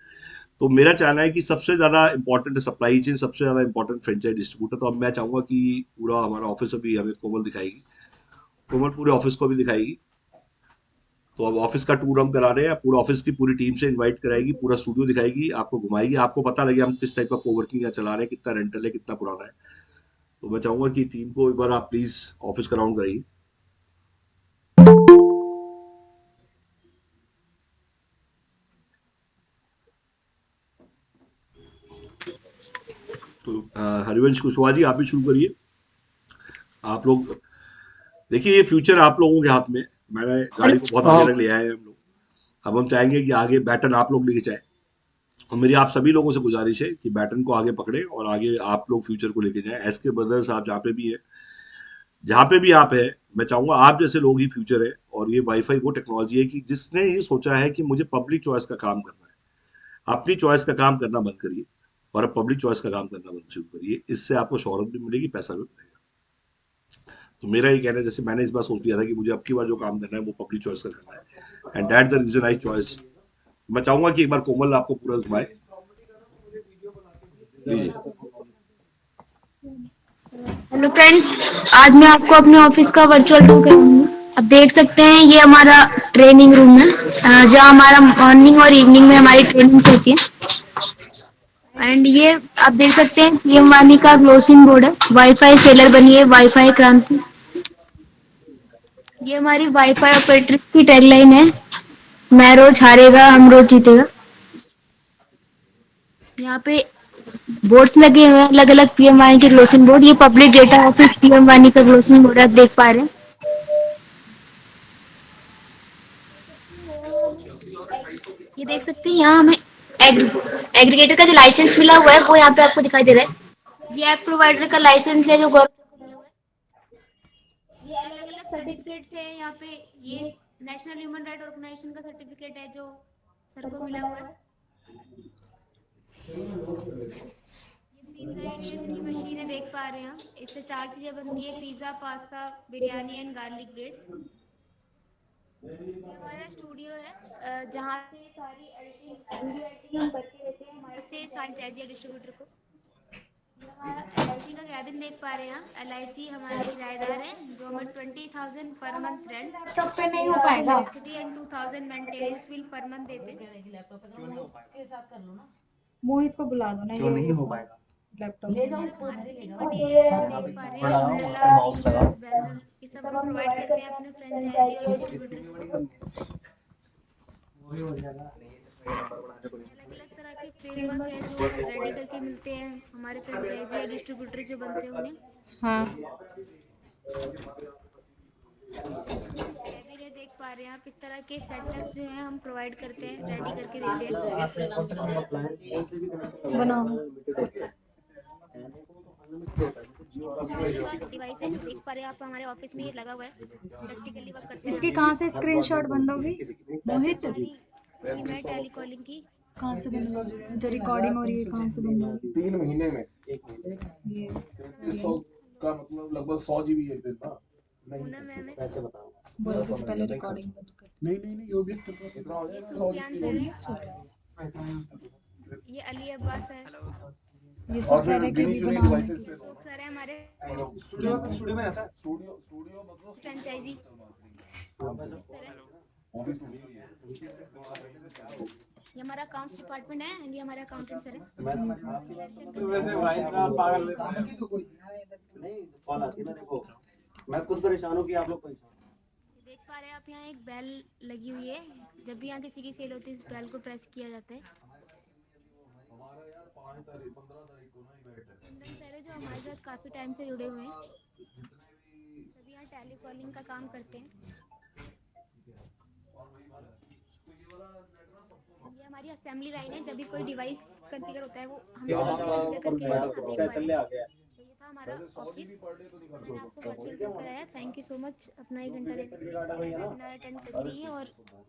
तो मेरा चाहना है कि सबसे ज्यादा इंपॉर्टेंट सप्लाई चेन, सबसे ज्यादा इंपॉर्टेंट फ्रेंचाइज डिस्ट्रीब्यूटर। तो अब मैं चाहूंगा कि पूरा हमारा ऑफिस अभी हमें कोमल दिखाएगी, कोमल पूरे ऑफिस को भी दिखाएगी। तो अब ऑफिस का टूर हम करा रहे हैं, पूरा ऑफिस की पूरी टीम से इनवाइट कराएगी, पूरा स्टूडियो दिखाएगी, आपको घुमाएगी, आपको पता लगे हम किस टाइप का कोवर्किंग यहाँ चला रहे हैं, कितना रेंटल है, कितना पुराना है। तो मैं चाहूंगा कि टीम को एक बार आप प्लीज ऑफिस का राउंड कराइए। तो हरिवंश कुशवाहा जी, आप भी शुरू करिए। आप लोग देखिए, ये फ्यूचर आप लोगों के हाथ में है। मैंने गाड़ी को बहुत आगे तक ले आए हैं हम लोग। अब हम चाहेंगे कि आगे बैटन आप लोग लेके जाएं, और मेरी आप सभी लोगों से गुजारिश है कि बैटन को आगे पकड़े और आगे आप लोग फ्यूचर को लेके जाएं। एसके ब्रदर्स, आप जहाँ पे भी आप है, मैं चाहूंगा आप जैसे लोग ही फ्यूचर है। और ये वाईफाई वो टेक्नोलॉजी है कि जिसने ये सोचा है कि मुझे पब्लिक चॉइस का काम करना है, अपनी चॉइस का काम करना बंद करिए और अब पब्लिक चॉइस का काम करना बंद शुरू करिए। इससे आपको शोहरत भी मिलेगी, पैसा भी मिलेगा। तो मेरा ये कहना है, जैसे मैंने इस बार सोच लिया था कि मुझे अब की बार जो काम करना है वो पब्लिक चॉइस का करना है, and that the reason I choice. मैं चाहूंगा कि एक बार कोमल आपको पूरा घुमाए, लीजिए। हेलो फ्रेंड्स, आज मैं आपको अपने ऑफिस का वर्चुअल टूर कराऊंगी। आप देख सकते हैं ये हमारा ट्रेनिंग रूम है, जहाँ हमारा मॉर्निंग और इवनिंग में हमारी ट्रेनिंग्स होती है। एंड ये आप देख सकते हैं पीएम वानी का ग्लोसिंग बोर्ड है, वाईफाई सेलर बनिए वाईफाई क्रांति। ये हमारी वाईफाई ऑपरेटर की टैगलाइन है, मैं रोज हारेगा हम रोज जीतेगा। यहाँ पे बोर्ड्स लगे हुए हैं अलग अलग पीएम वानी के ग्लोसिंग बोर्ड। ये पब्लिक डेटा ऑफिस पीएम वानी का ग्लोसिंग बोर्ड आप देख पा रहे हैं। ये देख सकते हैं यहाँ हमें एग्रीगेटर का जो लाइसेंस मिला हुआ है वो यहाँ पे आपको दिखाई दे रहा है। ये ऐप प्रोवाइडर का लाइसेंस है जो गवर्नमेंट को मिला हुआ है। ये अलग अलग सर्टिफिकेट्स है यहाँ पे। ये नेशनल ह्यूमन राइट ऑर्गेनाइजेशन का सर्टिफिकेट है जो सर को मिला हुआ है। ये पिज्जा इंडियन की मशीन है, देख पा रहे हैं हम। इससे 4 चीजें बनती है, pizza, pasta, biryani and garlic bread. ये हमारा स्टूडियो है, जहाँ से सारी एडिटिंग वीडियो एडिटिंग हम करते रहते हैं हमारे से साइन चाहिए डिस्ट्रीब्यूटर को। ये हमारा एलआईसी का कैबिन देख पा रहे हैं आप। एलआईसी हमारे किराएदार हैं जो हमें 20,000 पर मंथ रेंट, लैपटॉप पे नहीं हो पाएगा। Electricity and 2,000 maintenance bill per month देते हैं। लैपटॉप पे क्यों नहीं हो पाएगा? के साथ कर लो ना, मोहित को बुला दो ना, क्यों ये नहीं हो पाएगा? लैपटॉप ले जाओ ऊपर, हमारे ले बिल्डिंग जाओ। मटेरियल आप आप देख एक पा रहे हैं, बढ़ाओ और अम्ब्रेला, फिर माउस लगाओ। टी-शर्ट, बैनर, ये सब हम प्रोवाइड करते हैं अपने फ्रेंचाइजी और डिस्ट्रीब्यूटर्स को। वही हो जाएगा। नंबर बढ़ाने को नहीं। अलग अलग तरह के फ्रेमवर्क है जो रेडी करके मिलते हैं हमारे फ्रेंचाइजी या डिस्ट्रीब्यूटर जो बनते हैं उन्हें। हाँ, कैबिन है, देख पा रहे हैं आप। इस तरह के सेटअप जो है हम प्रोवाइड करते हैं, रेडी करके देते हैं। बनाओ। डिवाइस है जो देख पा रहे हैं आप हमारे ऑफिस में ये लगा हुआ है, प्रैक्टिकली वर्क करते हैं। इसकी कहाँ से स्क्रीनशॉट बंद होगी मोहित? हमारी ईमेल टेलीकॉलिंग की। कहाँ से बंद होगी? जो रिकॉर्डिंग हो रही है कहाँ से बंद होगी? 3 महीने में ये 3300 का मतलब लगभग 100 जीबी एक दिन ना। पूनम मैम है, कैसे बताओ? बोलो कि पहले रिकॉर्डिंग बंद कर। नहीं योगेश कितना हो ये जाएगा? सुफियान सर है, ये अली अब्बास है, ये सब कह रहे कि भी बनाओ। अशोक सर है हमारे स्टूडियो में रहता है। स्टूडियो मतलब फ्रेंचाइजी सर है। ये हमारा अकाउंट्स डिपार्टमेंट है एंड ये हमारा अकाउंटेंट सर है। नहीं, कॉल आती है ना, देखो मैं खुद परेशान हूँ कि आप लोग परेशान। देख पा रहे हैं आप, यहाँ एक बेल लगी हुई है। जब भी यहाँ किसी की सेल होती है इस बेल को प्रेस किया जाता है। हमारा यार 5 तारीख 15 तारीख को ना इवेंट है। कुंदन सर है जो हमारे साथ काफी टाइम से जुड़े हुए हैं, सभी यहाँ टेलीकॉलिंग का काम करते हैं। ये हमारी असेंबली लाइन है, जब भी कोई डिवाइस कॉन्फ़िगर होता है वो हम कॉन्फ़िगर करके देख पा रहे हैं। तो ये था हमारा ऑफिस, मैंने आपको वर्चुअल टूर कराया। थैंक यू सो मच अपना 1 घंटा देने के लिए। वेबिनार अटेंड करके रहिए और